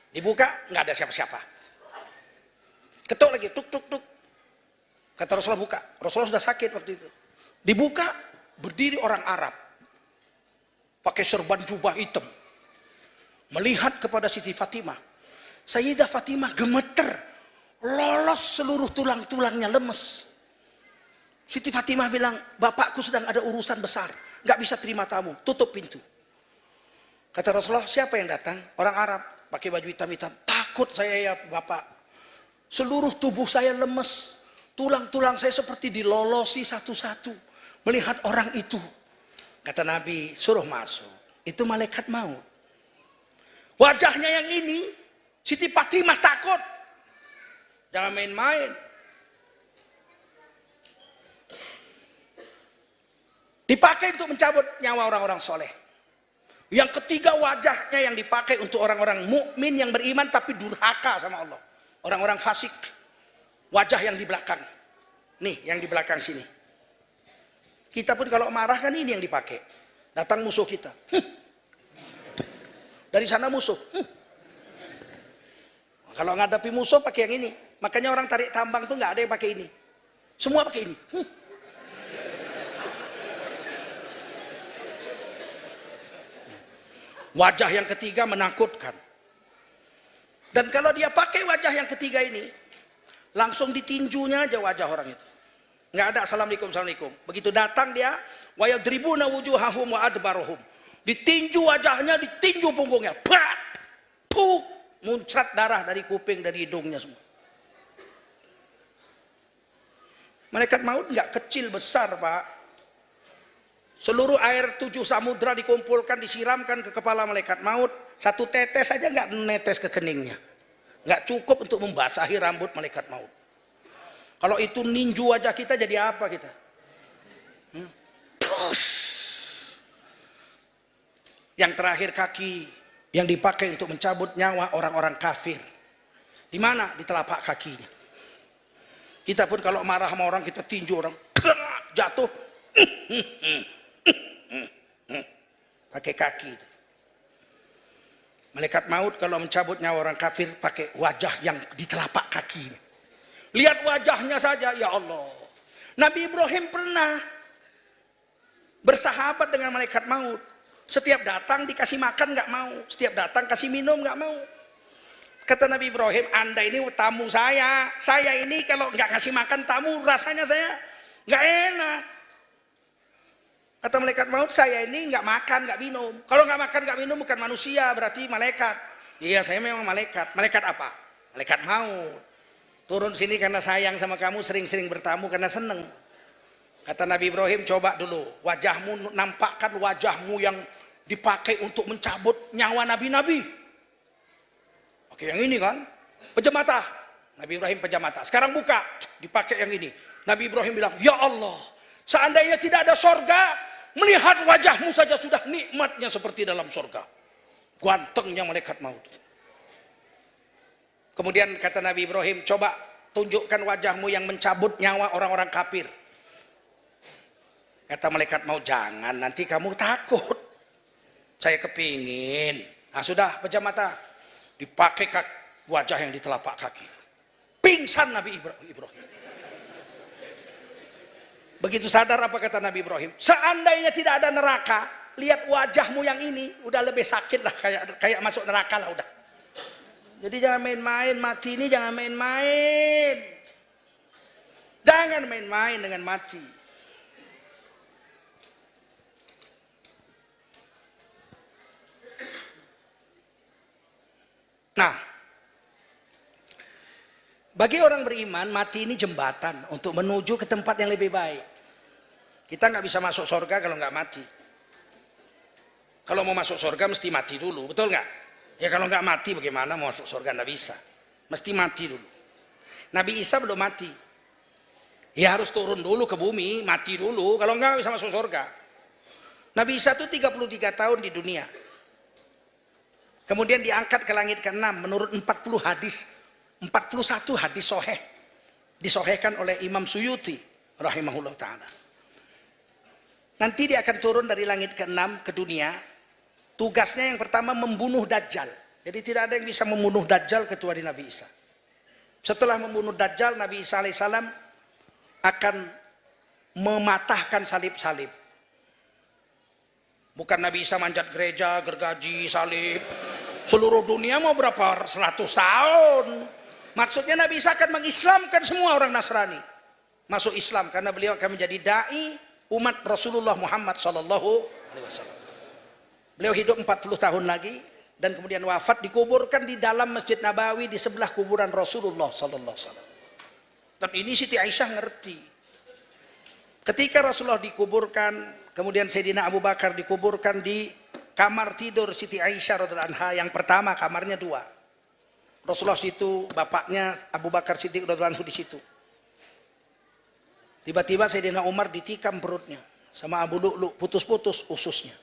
Dibuka nggak ada siapa-siapa. Ketuk lagi tuk tuk tuk. Kata Rasulullah buka. Rasulullah sudah sakit waktu itu. Dibuka, berdiri orang Arab pakai serban jubah hitam, melihat kepada Siti Fatimah. Sayyidah Fatimah gemeter, lolos seluruh tulang-tulangnya lemes. Siti Fatimah bilang, bapakku sedang ada urusan besar, nggak bisa terima tamu, tutup pintu. Kata Rasulullah, siapa yang datang? Orang Arab pakai baju hitam-hitam. Takut saya ya bapak, seluruh tubuh saya lemes, tulang-tulang saya seperti dilolosi satu-satu. Melihat orang itu, kata Nabi, suruh masuk. Itu malaikat maut. Wajahnya yang ini, Siti Fatimah takut. Jangan main-main. Dipakai untuk mencabut nyawa orang-orang soleh. Yang ketiga wajahnya yang dipakai untuk orang-orang mukmin yang beriman tapi durhaka sama Allah. Orang-orang fasik. Wajah yang di belakang. Nih, yang di belakang sini. Kita pun kalau marah kan ini yang dipakai. Datang musuh kita. Dari sana musuh. Kalau ngadapi musuh pakai yang ini. Makanya orang tarik tambang tuh nggak ada yang pakai ini. Semua pakai ini. Wajah yang ketiga menakutkan. Dan kalau dia pakai wajah yang ketiga ini, langsung ditinjunya aja wajah orang itu. Nggak ada assalamualaikum, assalamualaikum. Begitu datang dia, wa yadribuna wujuhahum wa adbaruhum. Ditinju wajahnya, ditinju punggungnya. Brak! Puk! Muncrat darah dari kuping, dari hidungnya semua. Malaikat maut nggak kecil, besar pak. Seluruh air 7 samudra dikumpulkan, disiramkan ke kepala malaikat maut. 1 tetes saja nggak netes ke keningnya. Nggak cukup untuk membasahi rambut malaikat maut. Kalau itu ninju wajah kita jadi apa kita? Yang terakhir kaki yang dipakai untuk mencabut nyawa orang-orang kafir. Di mana? Di telapak kakinya. Kita pun kalau marah sama orang kita tinju orang, jatuh. Pakai kaki. Malaikat maut kalau mencabut nyawa orang kafir pakai wajah yang di telapak kakinya. Lihat wajahnya saja, ya Allah. Nabi Ibrahim pernah bersahabat dengan malaikat maut. Setiap datang dikasih makan nggak mau, setiap datang kasih minum nggak mau. Kata Nabi Ibrahim, Anda ini tamu saya ini kalau nggak ngasih makan tamu rasanya saya nggak enak. Kata malaikat maut, saya ini nggak makan nggak minum. Kalau nggak makan nggak minum bukan manusia, berarti malaikat. Iya, saya memang malaikat. Malaikat apa? Malaikat maut. Turun sini karena sayang sama kamu, sering-sering bertamu karena seneng. Kata Nabi Ibrahim, coba dulu wajahmu, nampakkan wajahmu yang dipakai untuk mencabut nyawa nabi-nabi. Oke, yang ini kan pejam mata. Nabi Ibrahim pejam mata. Sekarang buka, dipakai yang ini. Nabi Ibrahim bilang, ya Allah, seandainya tidak ada sorga, melihat wajahmu saja sudah nikmatnya seperti dalam sorga. Gantengnya malaikat maut. Kemudian kata Nabi Ibrahim, coba tunjukkan wajahmu yang mencabut nyawa orang-orang kafir. Kata malaikat maut, jangan, nanti kamu takut. Saya kepingin. Nah sudah, pejam mata. Dipakai wajah yang di telapak kaki. Pingsan Nabi Ibrahim. Begitu sadar apa kata Nabi Ibrahim? Seandainya tidak ada neraka, lihat wajahmu yang ini, udah lebih sakit lah, kayak masuk neraka lah udah. Jadi jangan main-main, mati ini jangan main-main. Jangan main-main dengan mati. Nah, bagi orang beriman, mati ini jembatan untuk menuju ke tempat yang lebih baik. Kita nggak bisa masuk surga kalau nggak mati. Kalau mau masuk surga mesti mati dulu, betul nggak? Ya kalau nggak mati bagaimana mau masuk surga? Nggak bisa, mesti mati dulu. Nabi Isa belum mati, ya harus turun dulu ke bumi, mati dulu, kalau nggak bisa masuk surga. Nabi Isa itu 33 tahun di dunia. Kemudian diangkat ke langit ke-6 menurut 40 hadis. 41 hadis soheh. Disohehkan oleh Imam Suyuti rahimahullah ta'ala. Nanti dia akan turun dari langit ke-6 ke dunia. Tugasnya yang pertama membunuh Dajjal. Jadi tidak ada yang bisa membunuh Dajjal kecuali Nabi Isa. Setelah membunuh Dajjal, Nabi Isa alaihissalam akan mematahkan salib-salib. Bukan Nabi Isa manjat gereja, gergaji, salib. Seluruh dunia mau berapa 100 tahun. Maksudnya Nabi Isa akan mengislamkan semua orang Nasrani. Masuk Islam karena beliau akan menjadi dai umat Rasulullah Muhammad SAW. Beliau hidup 40 tahun lagi dan kemudian wafat, dikuburkan di dalam Masjid Nabawi di sebelah kuburan Rasulullah SAW. Dan ini Siti Aisyah ngerti. Ketika Rasulullah dikuburkan, kemudian Sayyidina Abu Bakar dikuburkan di kamar tidur Siti Aisyah radhiyallahu anha. Yang pertama kamarnya 2. Rasulullah situ, bapaknya Abu Bakar Siddiq radhiyallahu anhu di situ. Tiba-tiba Sayyidina Umar ditikam perutnya sama Abu Lu'lu, putus-putus ususnya.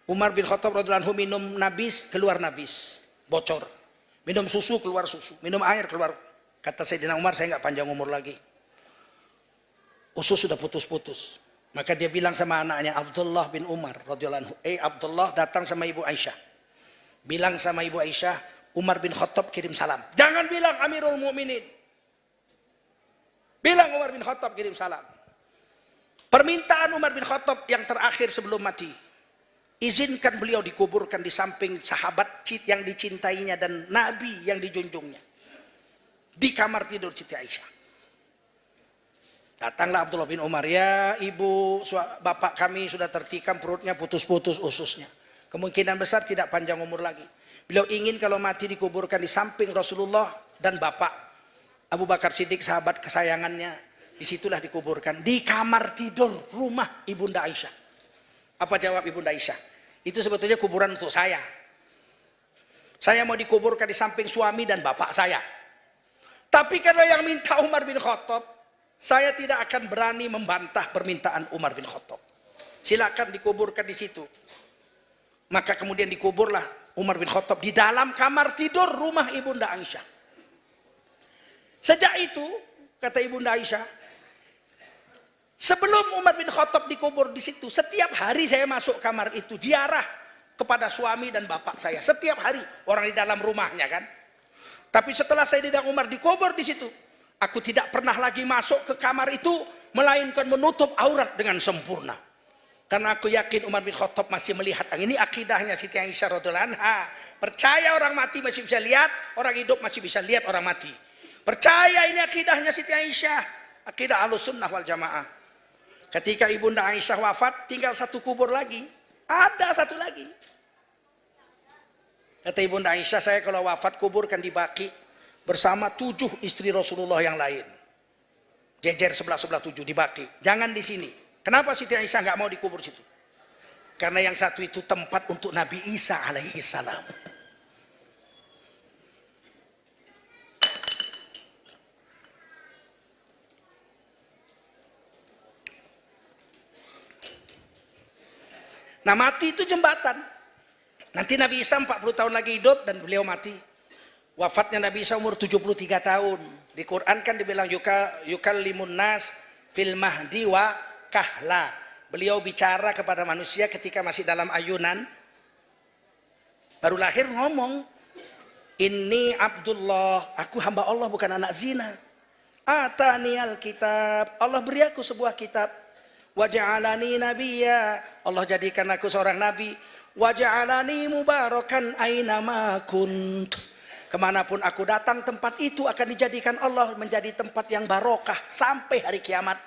Umar bin Khattab radhiyallahu anhu minum nabis, keluar nabis, bocor. Minum susu, keluar susu. Minum air, keluar. Kata Sayyidina Umar, saya nggak panjang umur lagi. Usus sudah putus-putus. Maka dia bilang sama anaknya Abdullah bin Umar radhiyallahu anhu, Abdullah, datang sama Ibu Aisyah. Bilang sama Ibu Aisyah, Umar bin Khattab kirim salam. Jangan bilang Amirul Mukminin. Bilang Umar bin Khattab kirim salam. Permintaan Umar bin Khattab yang terakhir sebelum mati. Izinkan beliau dikuburkan di samping sahabat yang dicintainya dan Nabi yang dijunjungnya. Di kamar tidur Siti Aisyah. Datanglah Abdullah bin Umar, ya ibu, bapak kami sudah tertikam perutnya, putus-putus ususnya. Kemungkinan besar tidak panjang umur lagi. Beliau ingin kalau mati dikuburkan di samping Rasulullah dan bapak Abu Bakar Siddiq, sahabat kesayangannya. Disitulah dikuburkan, di kamar tidur rumah Ibunda Aisyah. Apa jawab Ibunda Aisyah? Itu sebetulnya kuburan untuk saya. Saya mau dikuburkan di samping suami dan bapak saya. Tapi karena yang minta Umar bin Khattab, saya tidak akan berani membantah permintaan Umar bin Khattab. Silakan dikuburkan di situ. Maka kemudian dikuburlah Umar bin Khattab di dalam kamar tidur rumah Ibunda Aisyah. Sejak itu, kata Ibunda Aisyah, sebelum Umar bin Khattab dikubur di situ, setiap hari saya masuk kamar itu, ziarah kepada suami dan bapak saya. Setiap hari, orang di dalam rumahnya kan. Tapi setelah Sayyidina Umar dikubur di situ, aku tidak pernah lagi masuk ke kamar itu, melainkan menutup aurat dengan sempurna. Karena aku yakin Umar bin Khattab masih melihat. Ini akidahnya Siti Aisyah radhiyallahu anha. Percaya orang mati masih bisa lihat, orang hidup masih bisa lihat orang mati. Percaya ini akidahnya Siti Aisyah. Akidah Ahlussunnah wal Jamaah. Ketika Ibunda Aisyah wafat, tinggal satu kubur lagi. Ada satu lagi. Kata Ibunda Aisyah, saya kalau wafat kuburkan di Baqi bersama 7 istri Rasulullah yang lain. Jejer sebelah 7 di Baqi. Jangan di sini. Kenapa Siti Aisyah nggak mau dikubur situ? Karena yang satu itu tempat untuk Nabi Isa alaihi salam. Nah, mati itu jembatan. Nanti Nabi Isa 40 tahun lagi hidup dan beliau mati. Wafatnya Nabi Isa umur 73 tahun. Di Quran kan dibilang yukallimun nas fil mahdi wa kahla. Beliau bicara kepada manusia ketika masih dalam ayunan. Baru lahir ngomong, "Inni Abdullah, aku hamba Allah bukan anak zina. Ataniyal kitab, Allah beri aku sebuah kitab. Waja'alani nabiyya, Allah jadikan aku seorang nabi. Waja'alani mubarakan ainama kunt." Kemanapun aku datang, tempat itu akan dijadikan Allah menjadi tempat yang barokah sampai hari kiamat.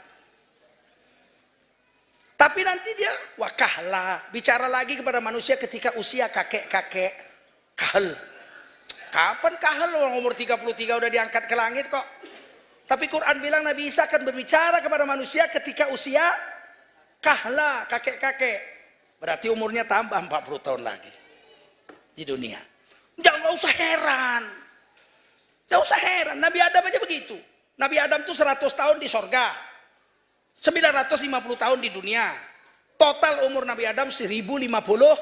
Tapi nanti dia wakahlah, bicara lagi kepada manusia ketika usia kakek-kakek. Kahel. Kapan kahel, orang umur 33 udah diangkat ke langit kok. Tapi Quran bilang Nabi Isa akan berbicara kepada manusia ketika usia kahla, kakek-kakek. Berarti umurnya tambah 40 tahun lagi di dunia. Jangan usah heran. Jangan usah heran. Nabi Adam aja begitu. Nabi Adam tuh 100 tahun di sorga. 950 tahun di dunia. Total umur Nabi Adam 1050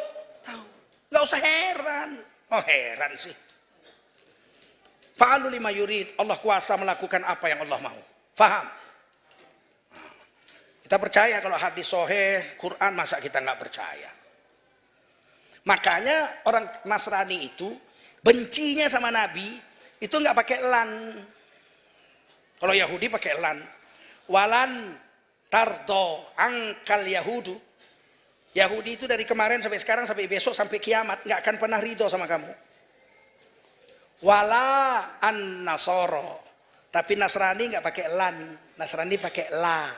tahun. Nggak usah heran. Oh heran sih. Fa'alu lima yurid. Allah kuasa melakukan apa yang Allah mau. Faham? Kita percaya kalau hadis sahih, Quran, masa kita nggak percaya? Makanya orang Nasrani itu bencinya sama Nabi itu nggak pakai lan. Kalau Yahudi pakai lan. Walan tardo angkal Yahudu. Yahudi itu dari kemarin sampai sekarang sampai besok sampai kiamat nggak akan pernah ridho sama kamu. Wala an nasoro. Tapi Nasrani nggak pakai lan. Nasrani pakai la.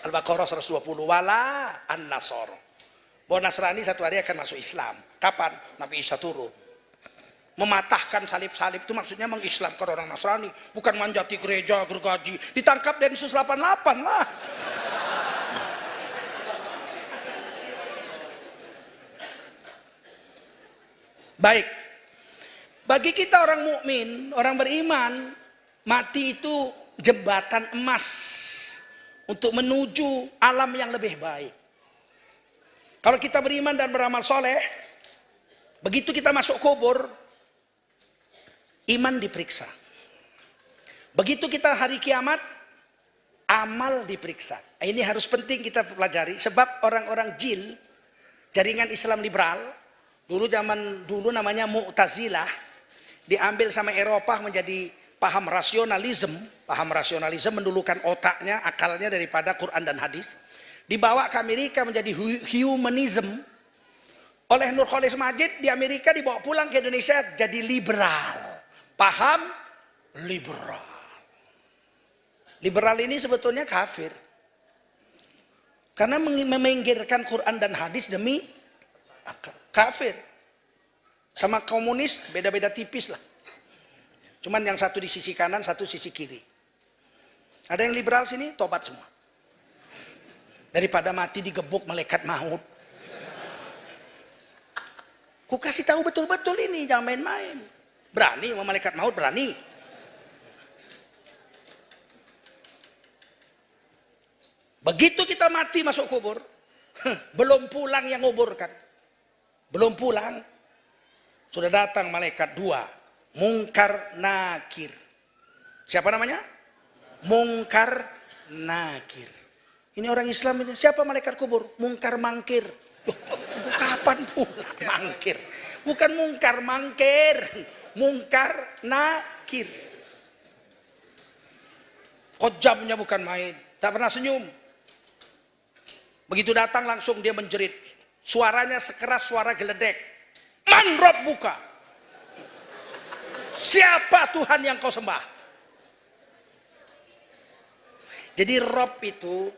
Al-Baqarah 120. Wala an nasoro. Bahwa Nasrani satu hari akan masuk Islam. Kapan? Nabi Isa turun. Mematahkan salib-salib itu maksudnya mengislamkan orang Nasrani. Bukan manjati gereja, gergaji. Ditangkap Densus 88 lah. Baik. Bagi kita orang mukmin, orang beriman, mati itu jembatan emas untuk menuju alam yang lebih baik. Kalau kita beriman dan beramal soleh, begitu kita masuk kubur, iman diperiksa. Begitu kita hari kiamat, amal diperiksa. Ini harus penting kita pelajari, sebab orang-orang jil, jaringan Islam liberal, zaman dulu namanya Mu'tazilah, diambil sama Eropa menjadi paham rasionalisme. Paham rasionalisme mendulukan otaknya, akalnya daripada Quran dan hadis. Dibawa ke Amerika menjadi humanism. Oleh Nurcholish Madjid di Amerika, dibawa pulang ke Indonesia jadi liberal. Paham liberal. Liberal ini sebetulnya kafir. Karena meminggirkan Quran dan hadis demi kafir. Sama komunis beda-beda tipis lah. Cuman yang satu di sisi kanan, satu sisi kiri. Ada yang liberal sini, tobat semua. Daripada mati digebuk malaikat maut. Ku kasih tahu betul-betul ini, jangan main-main. Berani sama malaikat maut, berani. Begitu kita mati masuk kubur, belum pulang yang nguburkan. Belum pulang, sudah datang malaikat 2, Mungkar Nakir. Siapa namanya? Mungkar Nakir. Ini orang Islam ini. Siapa malaikat kubur? Mungkar Mangkir. Loh, kapan pula mangkir? Bukan mungkar mangkir. Mungkar Nakir. Kojamnya bukan main. Tak pernah senyum. Begitu datang langsung dia menjerit. Suaranya sekeras suara geledek. Man Rabbuka? Siapa Tuhan yang kau sembah? Jadi Rob itu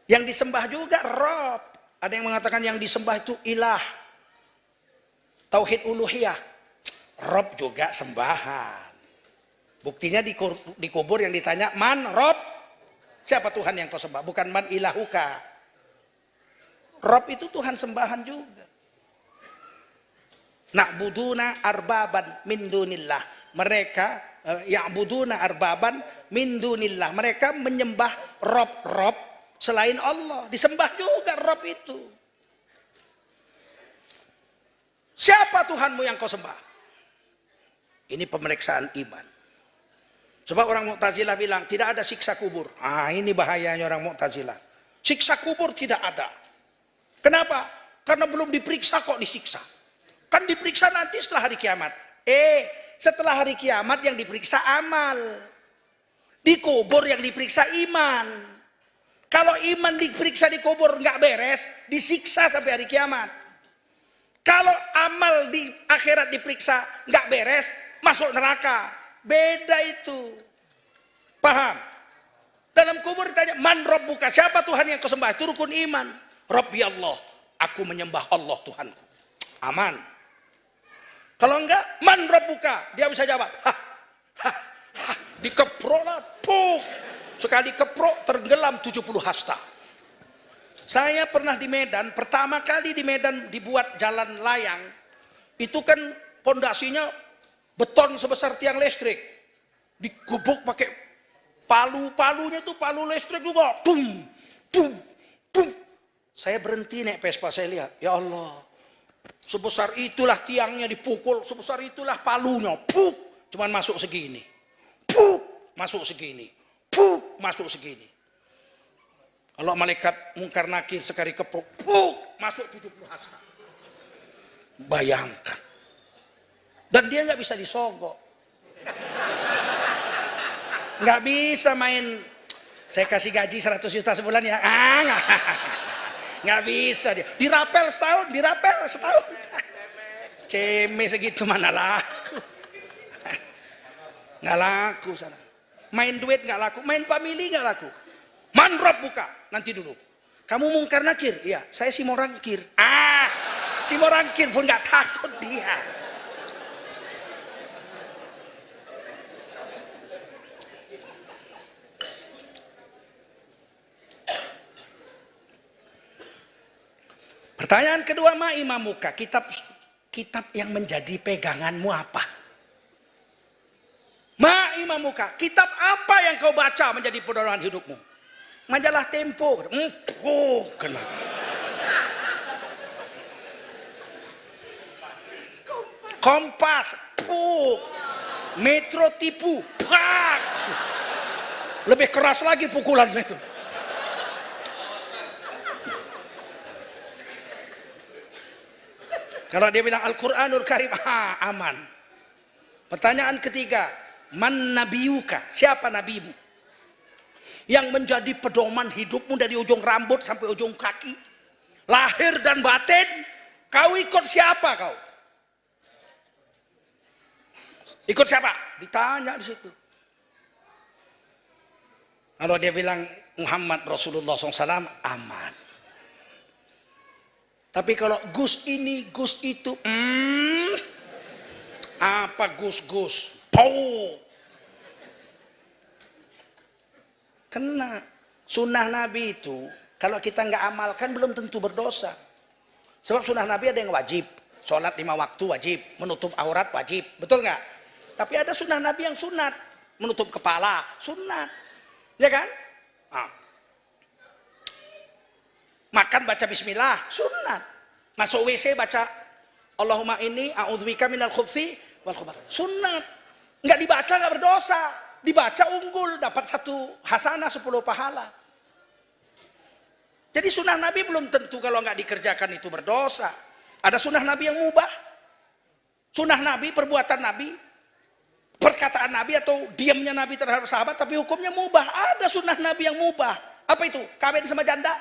yang disembah juga Rob. Ada yang mengatakan yang disembah itu ilah. Tauhid uluhiyah. Rob juga sembahan. Buktinya di kubur yang ditanya, man Rob? Siapa Tuhan yang kau sembah? Bukan man ilahuka. Rob itu Tuhan sembahan juga. Na'buduna arbaban min dunillah. Mereka ya'buduna arbaban min dunillah. Mereka menyembah Rob-Rob selain Allah. Disembah juga Rob itu. Siapa Tuhanmu yang kau sembah? Ini pemeriksaan iman. Sebab orang Mu'tazilah bilang tidak ada siksa kubur. Ini bahayanya orang Mu'tazilah. Siksa kubur tidak ada. Kenapa? Karena belum diperiksa kok disiksa. Kan diperiksa nanti setelah hari kiamat. Setelah hari kiamat yang diperiksa amal. Di kubur yang diperiksa iman. Kalau iman diperiksa di kubur nggak beres, disiksa sampai hari kiamat. Kalau amal di akhirat diperiksa nggak beres, masuk neraka. Beda itu. Paham? Dalam kubur ditanya, man Rabbuka? Siapa Tuhan yang kau sembah? Itu rukun iman. Rabbi Allah. Aku menyembah Allah Tuhanku. Aman. Kalau enggak, man Rabbuka? Dia bisa jawab. Dikeprok lah. Puk. Sekali keprok tergelam 70 hasta. Saya pernah di Medan, pertama kali di Medan dibuat jalan layang. Itu kan pondasinya beton sebesar tiang listrik. Digubuk pakai palu-palunya tuh palu listrik juga. Bum, bum, bum. Saya berhenti naik Vespa, saya lihat. Ya Allah, sebesar itulah tiangnya dipukul, sebesar itulah palunya. Puk, cuman masuk segini. Puk, masuk segini. Puk, masuk segini. Kalau malaikat mungkar nakir sekali keprok, puk, masuk 70 hasta. Bayangkan. Dan dia nggak bisa disogok. Nggak bisa main, saya kasih gaji 100 juta sebulan ya. Nggak bisa dia. Dirapel setahun, dirapel setahun. Ceme segitu mana laku. Nggak laku sana. Main duit nggak laku, main family nggak laku. Man Rabbuka? Nanti dulu. Kamu mungkar nakir? Iya, saya si morangkir. Si morangkir pun nggak takut dia. Pertanyaan kedua, ma imamuka? Kitab yang menjadi peganganmu apa? Ma imamuka? Kitab apa yang kau baca menjadi pedoman hidupmu? Majalah Tempo. Kenapa? Kompas. Metro tipu. Lebih keras lagi pukulan itu. Kalau dia bilang Al-Quranul Karim, aman. Pertanyaan ketiga, man nabiyuka? Siapa nabimu? Yang menjadi pedoman hidupmu dari ujung rambut sampai ujung kaki. Lahir dan batin, kau ikut siapa kau? Ikut siapa? Ditanya di situ. Kalau dia bilang Muhammad Rasulullah SAW, aman. Tapi kalau Gus ini, Gus itu, apa Gus-Gus? Kena. Sunnah Nabi itu, kalau kita nggak amalkan belum tentu berdosa. Sebab sunnah Nabi ada yang wajib. Sholat 5 waktu wajib, menutup aurat wajib. Betul nggak? Tapi ada sunnah Nabi yang sunat. Menutup kepala, sunat. Ya kan? Makan baca bismillah, sunat. Masuk WC baca Allahumma inni a'udzubika minal khubthi wal khubath. Sunat. Enggak dibaca enggak berdosa. Dibaca unggul, dapat 1 hasanah 10 pahala. Jadi sunnah Nabi belum tentu kalau enggak dikerjakan itu berdosa. Ada sunnah Nabi yang mubah. Sunnah Nabi, perbuatan Nabi, perkataan Nabi atau diamnya Nabi terhadap sahabat tapi hukumnya mubah. Ada sunnah Nabi yang mubah. Apa itu? Kawin sama janda?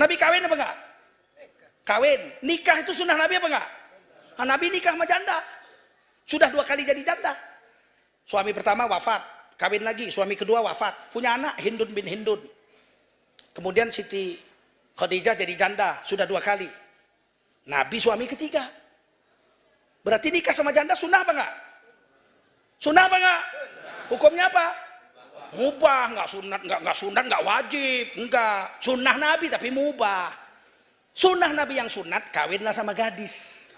Nabi kawin apa enggak? Kawin. Nikah itu sunnah Nabi apa enggak? Nah, Nabi nikah sama janda. Sudah 2 kali jadi janda. Suami pertama wafat, kawin lagi, suami kedua wafat, punya anak Hindun bin Hindun. Kemudian Siti Khadijah jadi janda, sudah 2 kali. Nabi suami ketiga. Berarti nikah sama janda sunnah apa enggak? Sunnah apa enggak? Hukumnya apa? Mubah, enggak sunat, enggak wajib, enggak. Sunnah Nabi tapi mubah. Sunnah Nabi yang sunat, kawinlah sama gadis.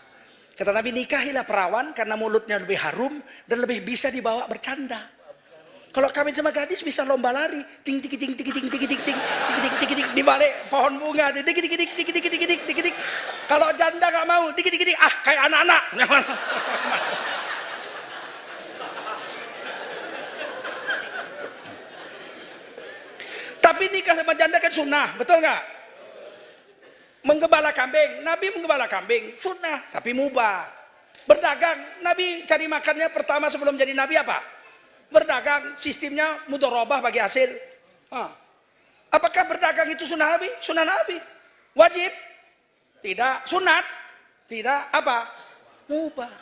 Kata Nabi, nikahilah perawan karena mulutnya lebih harum dan lebih bisa dibawa bercanda. Kalau kawin sama gadis bisa lomba lari, ting ting ting ting ting ting ting ting ting ting ting di balik pohon bunga, dik dik dik dik dik dik dik dik dik. Kalau janda nggak mau, dik dik dik ah kayak anak-anak. Tapi nikah sama janda kan sunnah, betul nggak? Menggembala kambing, Nabi menggembala kambing, sunnah, tapi mubah. Berdagang, Nabi cari makannya pertama sebelum jadi Nabi apa? Berdagang, sistemnya mudharabah bagi hasil. Apakah berdagang itu sunnah Nabi? Sunnah Nabi. Wajib? Tidak. Sunat? Tidak. Apa? Mubah.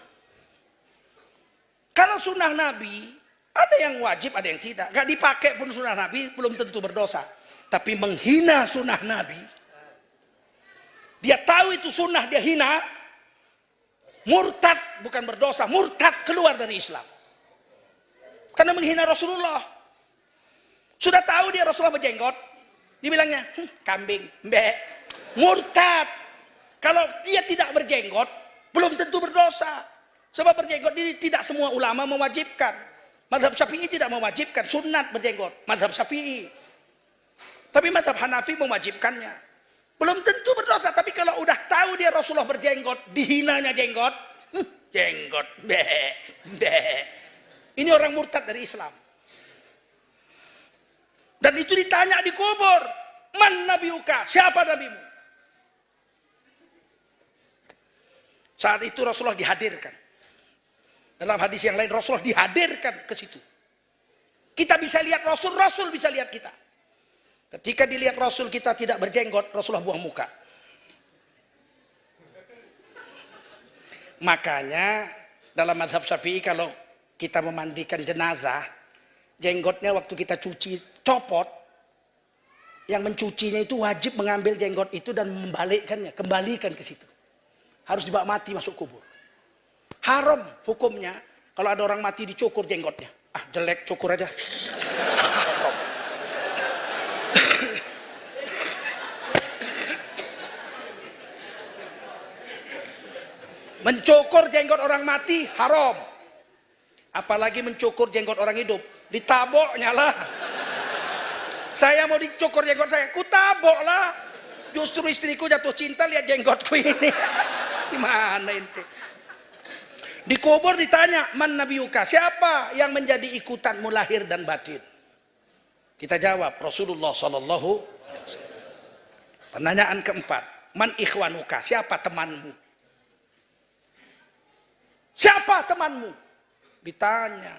Kalau sunnah Nabi, ada yang wajib, ada yang tidak. Gak dipakai pun sunnah Nabi, belum tentu berdosa. Tapi menghina sunnah Nabi, dia tahu itu sunnah, dia hina, murtad, bukan berdosa, murtad, keluar dari Islam. Karena menghina Rasulullah. Sudah tahu dia Rasulullah berjenggot, dibilangnya, kambing, mbek, murtad. Kalau dia tidak berjenggot, belum tentu berdosa. Sebab berjenggot ini tidak semua ulama mewajibkan. Mazhab Syafi'i tidak mewajibkan, sunat berjenggot, mazhab Syafi'i. Tapi mazhab Hanafi mewajibkannya. Belum tentu berdosa, tapi kalau udah tahu dia Rasulullah berjenggot, dihinanya jenggot, jenggot, ini orang murtad dari Islam. Dan itu ditanya di kubur, man nabiyuka, siapa nabimu? Saat itu Rasulullah dihadirkan. Dalam hadis yang lain Rasulullah dihadirkan ke situ. Kita bisa lihat Rasul, Rasul bisa lihat kita. Ketika dilihat Rasul kita tidak berjenggot, Rasulullah buang muka. Makanya dalam mazhab Syafi'i kalau kita memandikan jenazah, jenggotnya waktu kita cuci copot, yang mencucinya itu wajib mengambil jenggot itu dan membalikkannya, kembalikan ke situ. Harus dibawa mati masuk kubur. Haram hukumnya kalau ada orang mati dicukur jenggotnya. Ah jelek, cukur aja. Mencukur jenggot orang mati haram. Apalagi mencukur jenggot orang hidup. Ditaboknya lah. Saya mau dicukur jenggot saya, kutabok lah. Justru istriku jatuh cinta lihat jenggotku ini. Gimana ente? Dikubur ditanya, man nabiyuka, siapa yang menjadi ikutanmu lahir dan batin? Kita jawab, Rasulullah sallallahu alaihi wasallam. Pertanyaan keempat, man ikhwanuka, siapa temanmu? Siapa temanmu? Ditanya.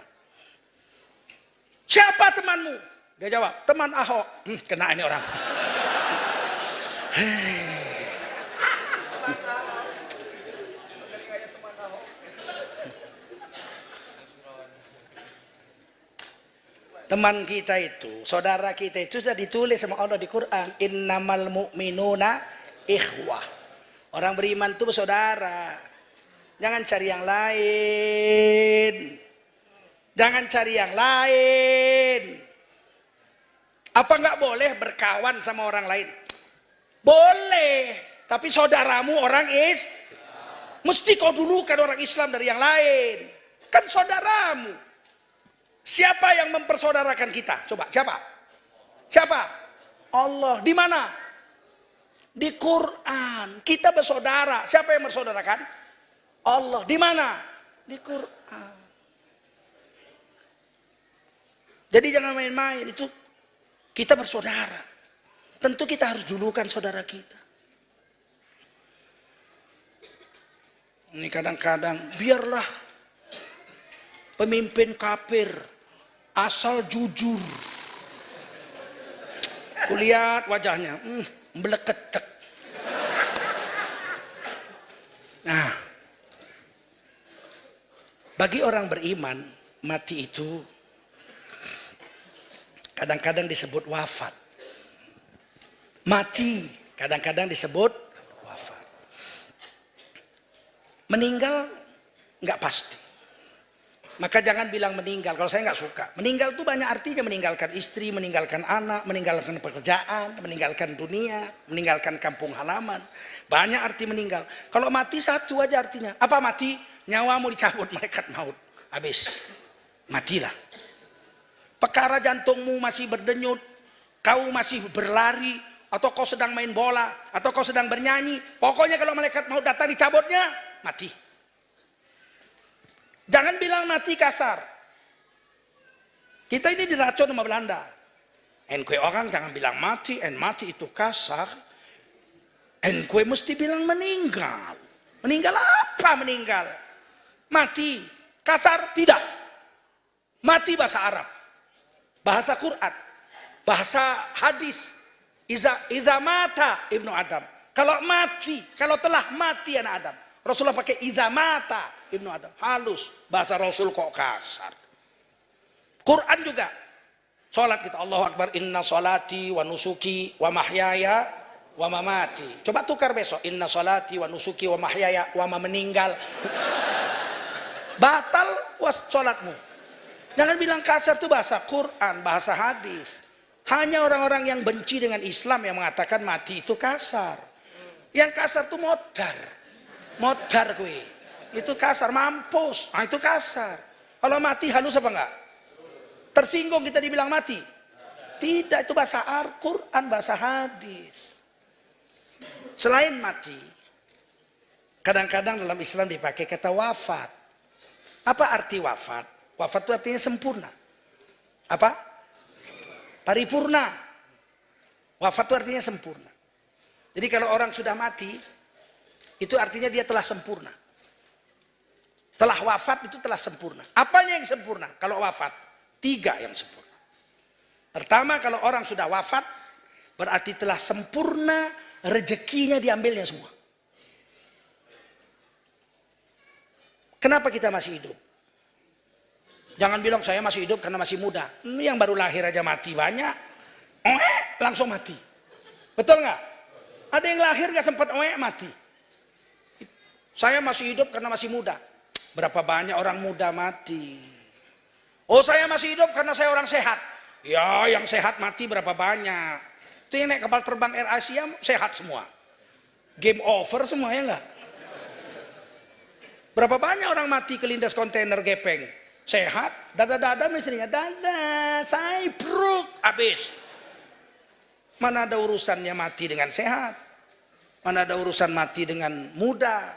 Siapa temanmu? Dia jawab, teman Ahok. Kena ini orang. Teman kita itu, saudara kita itu sudah ditulis sama Allah di Quran. Innamal mu'minuna ikhwah. Orang beriman itu bersaudara. Jangan cari yang lain. Jangan cari yang lain. Apa nggak boleh berkawan sama orang lain? Boleh. Tapi saudaramu orang mesti kau dulukan orang Islam dari yang lain. Kan saudaramu. Siapa yang mempersaudarakan kita? Coba, siapa? Siapa? Allah. Di mana? Di Quran. Kita bersaudara. Siapa yang bersaudarakan? Allah. Di mana? Di Quran. Jadi jangan main-main. Itu kita bersaudara. Tentu kita harus dulukan saudara kita. Ini kadang-kadang biarlah pemimpin kafir asal jujur. Kulihat wajahnya, Mbleketek. Nah, bagi orang beriman, mati itu kadang-kadang disebut wafat. Mati kadang-kadang disebut wafat. Meninggal nggak pasti. Maka jangan bilang meninggal, kalau saya nggak suka. Meninggal itu banyak artinya, meninggalkan istri, meninggalkan anak, meninggalkan pekerjaan, meninggalkan dunia, meninggalkan kampung halaman. Banyak arti meninggal. Kalau mati satu aja artinya. Apa mati? Nyawamu dicabut malaikat maut. Habis. Matilah. Perkara jantungmu masih berdenyut, kau masih berlari, atau kau sedang main bola, atau kau sedang bernyanyi. Pokoknya kalau malaikat maut datang dicabutnya, mati. Jangan bilang mati kasar. Kita ini diracun sama Belanda. Kue orang jangan bilang mati, mati itu kasar. Kue mesti bilang meninggal. Meninggal apa meninggal? Mati kasar tidak. Mati bahasa Arab, bahasa Quran, bahasa hadis. Iza mata ibnu Adam. Kalau mati, kalau telah mati anak Adam. Rasulullah pakai iza mata ibnu Adam. Halus. Bahasa Rasul kok kasar. Quran juga. Salat kita. Allahu Akbar. Inna salati wa nusuki wa mahyaya wa mamati. Coba tukar besok. Inna salati wa nusuki wa mahyaya wa meninggal. Batal was salatmu. Jangan bilang kasar itu bahasa Quran, bahasa hadis. Hanya orang-orang yang benci dengan Islam yang mengatakan mati itu kasar. Yang kasar itu modar gue. Itu kasar, mampus. Nah, itu kasar. Kalau mati halus apa enggak? Tersinggung kita dibilang mati? Tidak, itu bahasa Al-Quran, bahasa hadis. Selain mati, kadang-kadang dalam Islam dipakai kata wafat. Apa arti wafat? Wafat itu artinya sempurna. Apa? Paripurna. Wafat itu artinya sempurna. Jadi kalau orang sudah mati, itu artinya dia telah sempurna. Telah wafat itu telah sempurna. Apanya yang sempurna? Kalau wafat, 3 yang sempurna. Pertama, kalau orang sudah wafat, berarti telah sempurna, rezekinya diambilnya semua. Kenapa kita masih hidup? Jangan bilang saya masih hidup karena masih muda. Yang baru lahir aja mati banyak. Langsung mati. Betul nggak? Ada yang lahir nggak sempat mati. Saya masih hidup karena masih muda. Berapa banyak orang muda mati. Oh, saya masih hidup karena saya orang sehat. Ya, yang sehat mati berapa banyak. Itu yang naik kapal terbang Air Asia sehat semua. Game over semua, ya enggak? Berapa banyak orang mati kelindas kontainer gepeng. Sehat, dada-dada istrinya, dada, saya bruk, habis. Mana ada urusannya mati dengan sehat? Mana ada urusan mati dengan muda?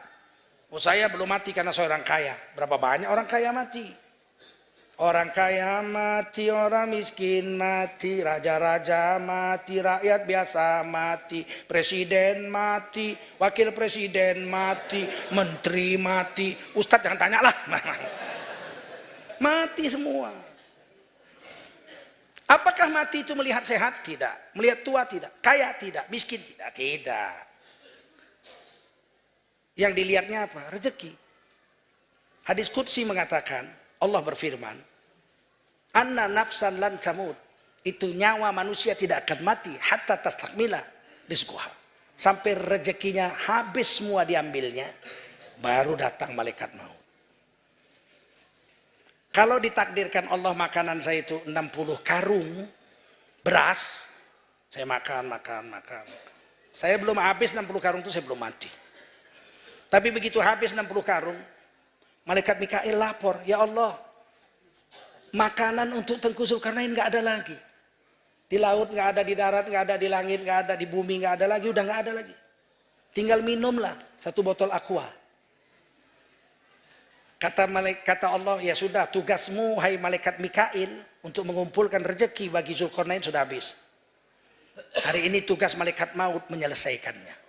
Oh, saya belum mati karena saya orang kaya. Berapa banyak orang kaya mati? Orang kaya mati, orang miskin mati, raja-raja mati, rakyat biasa mati, presiden mati, wakil presiden mati, menteri mati. Ustadz jangan tanya lah. Mati semua. Apakah mati itu melihat sehat? Tidak. Melihat tua? Tidak. Kaya? Tidak. Miskin? Tidak. Tidak. Yang dilihatnya apa? Rezeki. Hadis qudsi mengatakan, Allah berfirman, anna nafsan lan tamut. Itu nyawa manusia tidak akan mati hatta tastakmila rizquha. Sampai rezekinya habis semua diambilnya, baru datang malaikat maut. Kalau ditakdirkan Allah makanan saya itu 60 karung beras, saya makan. Saya belum habis 60 karung itu saya belum mati. Tapi begitu habis 60 karung, malaikat Mikail lapor, ya Allah, makanan untuk Tengku Zulkarnain nggak ada lagi. Di laut nggak ada, di darat nggak ada, di langit nggak ada, di bumi nggak ada lagi, udah nggak ada lagi. Tinggal minumlah 1 botol aqua. Kata Allah, ya sudah, tugasmu hai malaikat Mikail untuk mengumpulkan rezeki bagi Zulkarnain sudah habis. Hari ini tugas malaikat maut menyelesaikannya.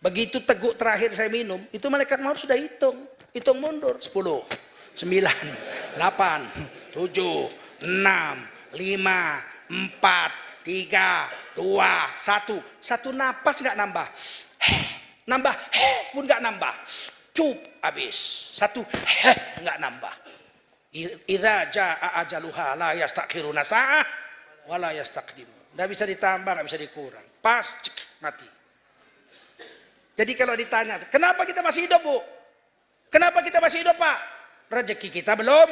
Begitu teguk terakhir saya minum, itu malaikat maut sudah hitung mundur 10, 9, 8, 7, 6, 5, 4, 3, 2, 1. Satu napas nggak nambah. Nambah pun nggak nambah. Cup habis. Satu nggak nambah. Idza jaa ajaluha la yastakhiruna sa'ah wa la yastaqdimun. Nggak bisa ditambah, nggak bisa dikurang. Pas mati. Jadi kalau ditanya, kenapa kita masih hidup, Bu? Kenapa kita masih hidup, Pak? Rezeki kita belum.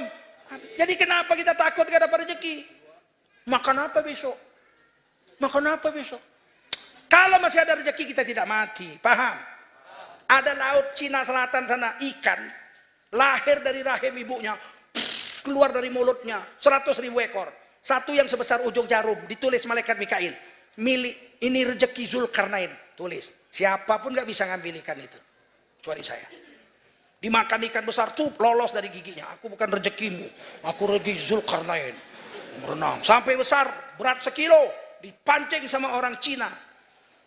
Jadi kenapa kita takut gak dapat rezeki? Makan apa besok? Makan apa besok? Kalau masih ada rezeki kita tidak mati. Paham? Ada laut Cina Selatan sana, ikan lahir dari rahim ibunya, keluar dari mulutnya 100.000 ekor. Satu yang sebesar ujung jarum, ditulis malaikat Mikail. Milik ini rezeki Zulkarnain, tulis. Siapapun gak bisa ngambil ikan itu, kecuali saya. Dimakan ikan besar, cup, lolos dari giginya. Aku bukan rezekimu, aku rezeki Zulkarnain. Berenang sampai besar, berat 1 kilo, dipancing sama orang Cina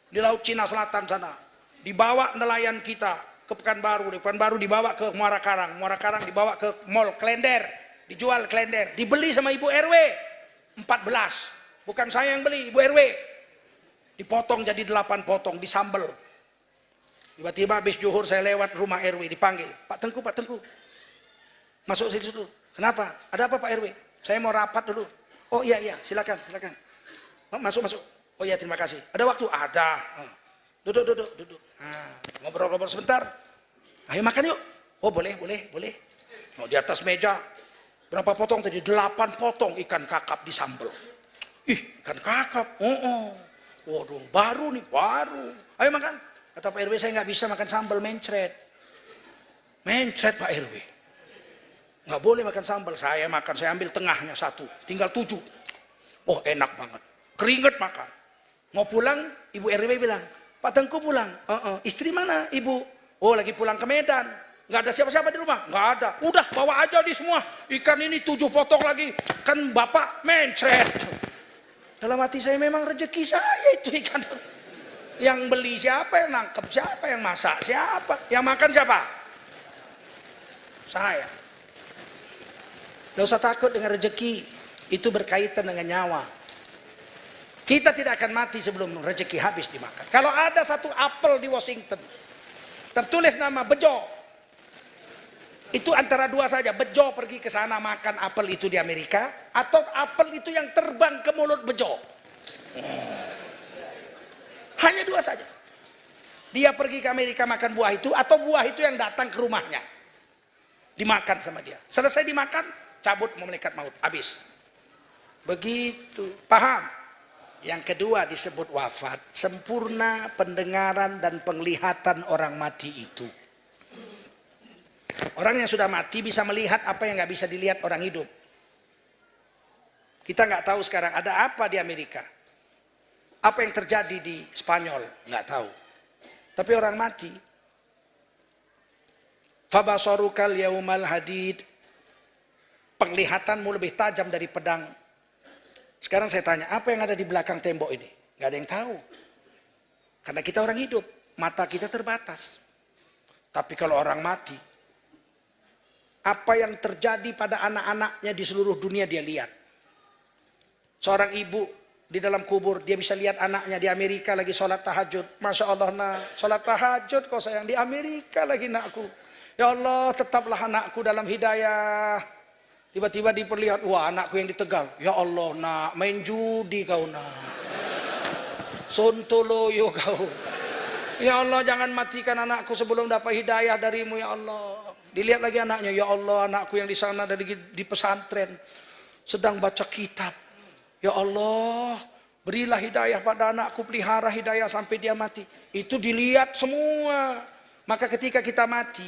di laut Cina Selatan sana. Dibawa nelayan kita ke Pekanbaru, di Pekanbaru dibawa ke Muara Karang, Muara Karang dibawa ke Mall Klender, dijual Klender, dibeli sama Ibu RW 14. Bukan saya yang beli, Ibu RW. Dipotong jadi 8 potong, disambel. Tiba-tiba habis zuhur saya lewat rumah RW, dipanggil, Pak Tengku, Pak Tengku, masuk situ dulu. Kenapa? Ada apa Pak RW? Saya mau rapat dulu. Oh iya, silakan. Masuk. Oh iya, terima kasih. Ada waktu? Ada. Duduk. Nah, ngobrol-ngobrol sebentar. Ayo makan yuk. Oh boleh. Oh, di atas meja berapa potong tadi? 8 potong ikan kakap disambel. Ih, ikan kakap. Waduh, baru. Ayo makan. Kata Pak RW, saya nggak bisa makan sambal, mencret Pak RW. Nggak boleh makan sambal. Saya makan, saya ambil tengahnya 1, tinggal 7. Oh enak banget, keringet makan. Mau pulang, Ibu RW bilang, Pak Tengku pulang. Istri mana Ibu? Oh lagi pulang ke Medan. Nggak ada siapa-siapa di rumah? Nggak ada. Udah bawa aja di semua. Ikan ini 7 potong lagi. Kan Bapak mencret. Dalam hati saya, memang rezeki saya itu ikan. Yang beli siapa, yang nangkep siapa, yang masak siapa, yang makan siapa? Saya. Tidak usah takut dengan rezeki, itu berkaitan dengan nyawa. Kita tidak akan mati sebelum rezeki habis dimakan. Kalau ada satu apel di Washington, tertulis nama Bejo, itu antara 2 saja. Bejo pergi ke sana makan apel itu di Amerika, atau apel itu yang terbang ke mulut Bejo. Hanya 2 saja. Dia pergi ke Amerika makan buah itu, atau buah itu yang datang ke rumahnya dimakan sama dia. Selesai dimakan, cabut malaikat maut, habis. Begitu. Paham? Yang kedua disebut wafat, sempurna pendengaran dan penglihatan orang mati itu. Orang yang sudah mati bisa melihat apa yang nggak bisa dilihat orang hidup. Kita nggak tahu sekarang ada apa di Amerika. Apa yang terjadi di Spanyol, nggak tahu. Tapi orang mati. Fabasarukal yaumal hadid. Penglihatanmu lebih tajam dari pedang. Sekarang saya tanya, apa yang ada di belakang tembok ini? Nggak ada yang tahu. Karena kita orang hidup, mata kita terbatas. Tapi kalau orang mati, apa yang terjadi pada anak-anaknya di seluruh dunia dia lihat. Seorang ibu di dalam kubur, dia bisa lihat anaknya di Amerika lagi sholat tahajud. Masya Allah, nak, sholat tahajud kau sayang, di Amerika lagi nakku. Ya Allah, tetaplah anakku dalam hidayah. Tiba-tiba diperlihat, wah anakku yang di Tegal. Ya Allah, nak, main judi kau nak. Sontoloyo kau. Ya Allah, jangan matikan anakku sebelum dapat hidayah darimu ya Allah. Dilihat lagi anaknya, ya Allah, anakku yang di sana di pesantren sedang baca kitab. Ya Allah, berilah hidayah pada anakku, pelihara hidayah sampai dia mati. Itu dilihat semua. Maka ketika kita mati,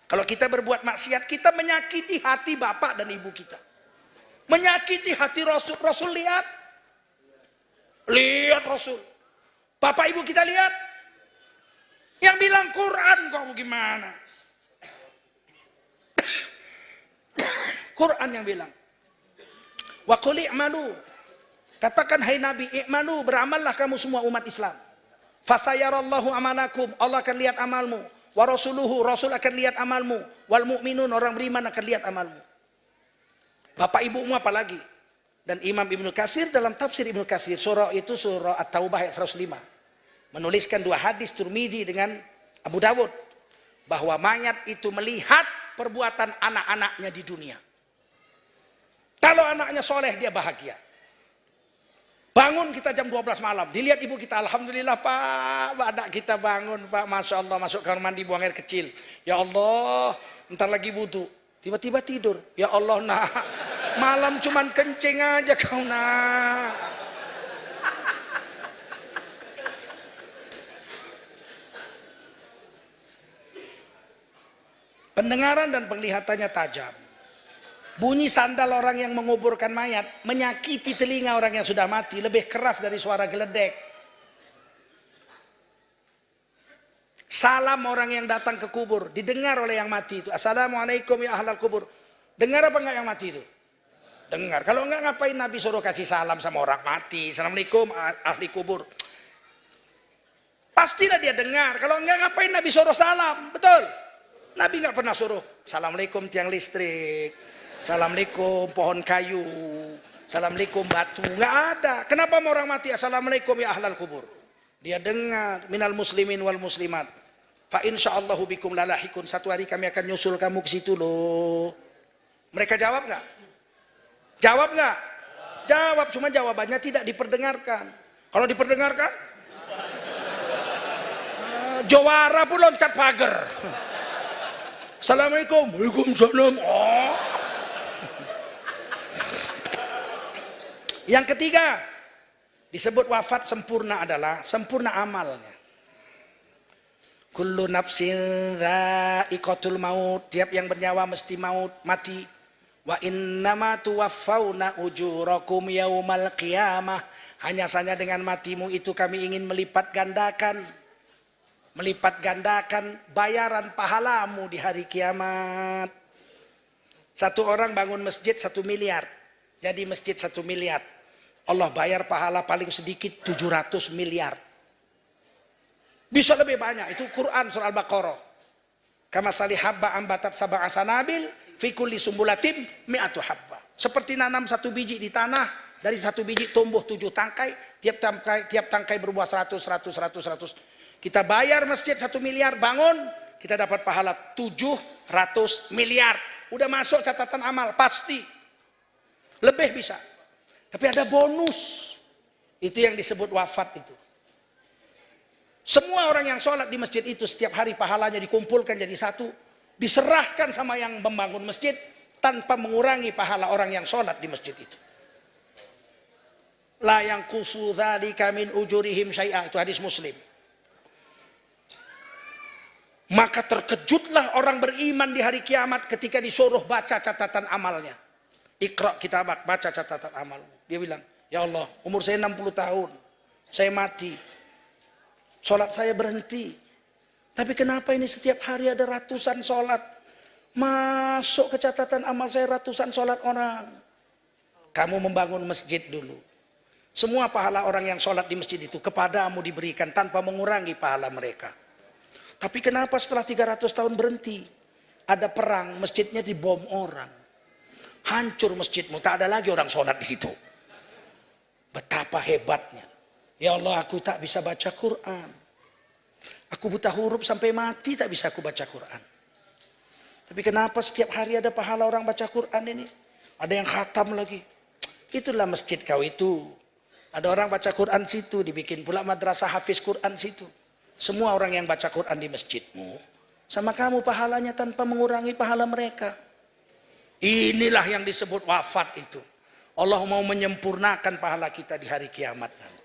kalau kita berbuat maksiat, kita menyakiti hati bapak dan ibu kita. Menyakiti hati Rasul. Rasul lihat. Lihat Rasul. Bapak ibu kita lihat. Yang bilang Quran kok gimana? Quran yang bilang. Wa qul i'malu. Katakan hai Nabi, i'malu, beramallah kamu semua umat Islam. Fasayarallahu amalakum, Allah akan lihat amalmu. Wa rasuluhu, Rasul akan lihat amalmu. Wal mu'minun, orang beriman akan lihat amalmu. Bapak ibumu apalagi? Dan Imam Ibnu Katsir dalam tafsir Ibnu Katsir, surah itu surah At-Taubah ayat 105. Menuliskan dua hadis Tirmidzi dengan Abu Dawud. Bahwa mayat itu melihat perbuatan anak-anaknya di dunia. Kalau anaknya soleh dia bahagia. Bangun kita jam 12 malam. Dilihat ibu kita, alhamdulillah Pak, anak kita bangun Pak. Masya Allah, masuk kamar mandi buang air kecil. Ya Allah, ntar lagi wudu. Tiba-tiba tidur. Ya Allah nak, malam cuman kencing aja kau nak. Pendengaran dan penglihatannya tajam. Bunyi sandal orang yang menguburkan mayat menyakiti telinga orang yang sudah mati lebih keras dari suara geledek. Salam orang yang datang ke kubur didengar oleh yang mati itu. Assalamualaikum ya ahlal kubur. Dengar apa enggak yang mati itu? Dengar. Kalau enggak ngapain Nabi suruh kasih salam sama orang mati? Assalamualaikum ahli kubur. Pastilah dia dengar. Kalau enggak ngapain Nabi suruh salam? Betul? Nabi enggak pernah suruh Assalamualaikum tiang listrik. Assalamualaikum pohon kayu. Assalamualaikum batu. Enggak ada. Kenapa mau orang mati Assalamualaikum ya ahlal kubur? Dia dengar minal muslimin wal muslimat. Fa insyaallahu bikum lalahikun. Satu hari kami akan nyusul kamu ke situ loh. Mereka jawab enggak? Jawab enggak? Jawab, cuma jawabannya tidak diperdengarkan. Kalau diperdengarkan jawara pun loncat pagar. Assalamualaikum. Waalaikumsalam. Oh. Yang ketiga, disebut wafat sempurna adalah sempurna amalnya. Kullu nafsin dha'iqatul maut. Tiap yang bernyawa mesti mati. Wa innama tuwaffawna ujurakum yaumal qiyamah. Hanya saja dengan matimu itu kami ingin melipat gandakan bayaran pahalamu di hari kiamat. Satu orang bangun masjid 1 miliar. Jadi masjid 1 miliar. Allah bayar pahala paling sedikit 700 miliar. Bisa lebih banyak. Itu Quran surah Al-Baqarah. Kama salih habba ambatat sab'a sanabil fi kulli sumbulatim mi'atu habba. Seperti nanam 1 biji di tanah, dari 1 biji tumbuh 7 tangkai, tiap tangkai berbuah 100. Kita bayar masjid 1 miliar bangun, kita dapat pahala 700 miliar. Udah masuk catatan amal pasti. Lebih bisa. Tapi ada bonus. Itu yang disebut wafat itu. Semua orang yang sholat di masjid itu setiap hari pahalanya dikumpulkan jadi satu. Diserahkan sama yang membangun masjid tanpa mengurangi pahala orang yang sholat di masjid itu. La yang kusu dzalika min ujurihim syai'a. Itu hadis Muslim. Maka terkejutlah orang beriman di hari kiamat ketika disuruh baca catatan amalnya. Iqra kitabak, baca catatan amalmu. Dia bilang, ya Allah, umur saya 60 tahun. Saya mati. Sholat saya berhenti. Tapi kenapa ini setiap hari ada ratusan sholat? Masuk ke catatan amal saya ratusan sholat orang. Kamu membangun masjid dulu. Semua pahala orang yang sholat di masjid itu kepadamu diberikan tanpa mengurangi pahala mereka. Tapi kenapa setelah 300 tahun berhenti? Ada perang, masjidnya dibom orang. Hancur masjidmu, tak ada lagi orang sholat di situ. Betapa hebatnya. Ya Allah, aku tak bisa baca Quran. Aku buta huruf sampai mati tak bisa aku baca Quran. Tapi kenapa setiap hari ada pahala orang baca Quran ini? Ada yang khatam lagi. Itulah masjid kau itu. Ada orang baca Quran situ, dibikin pula madrasah hafiz Quran situ. Semua orang yang baca Quran di masjidmu, sama kamu pahalanya tanpa mengurangi pahala mereka. Inilah yang disebut wafat itu. Allah mau menyempurnakan pahala kita di hari kiamat nanti.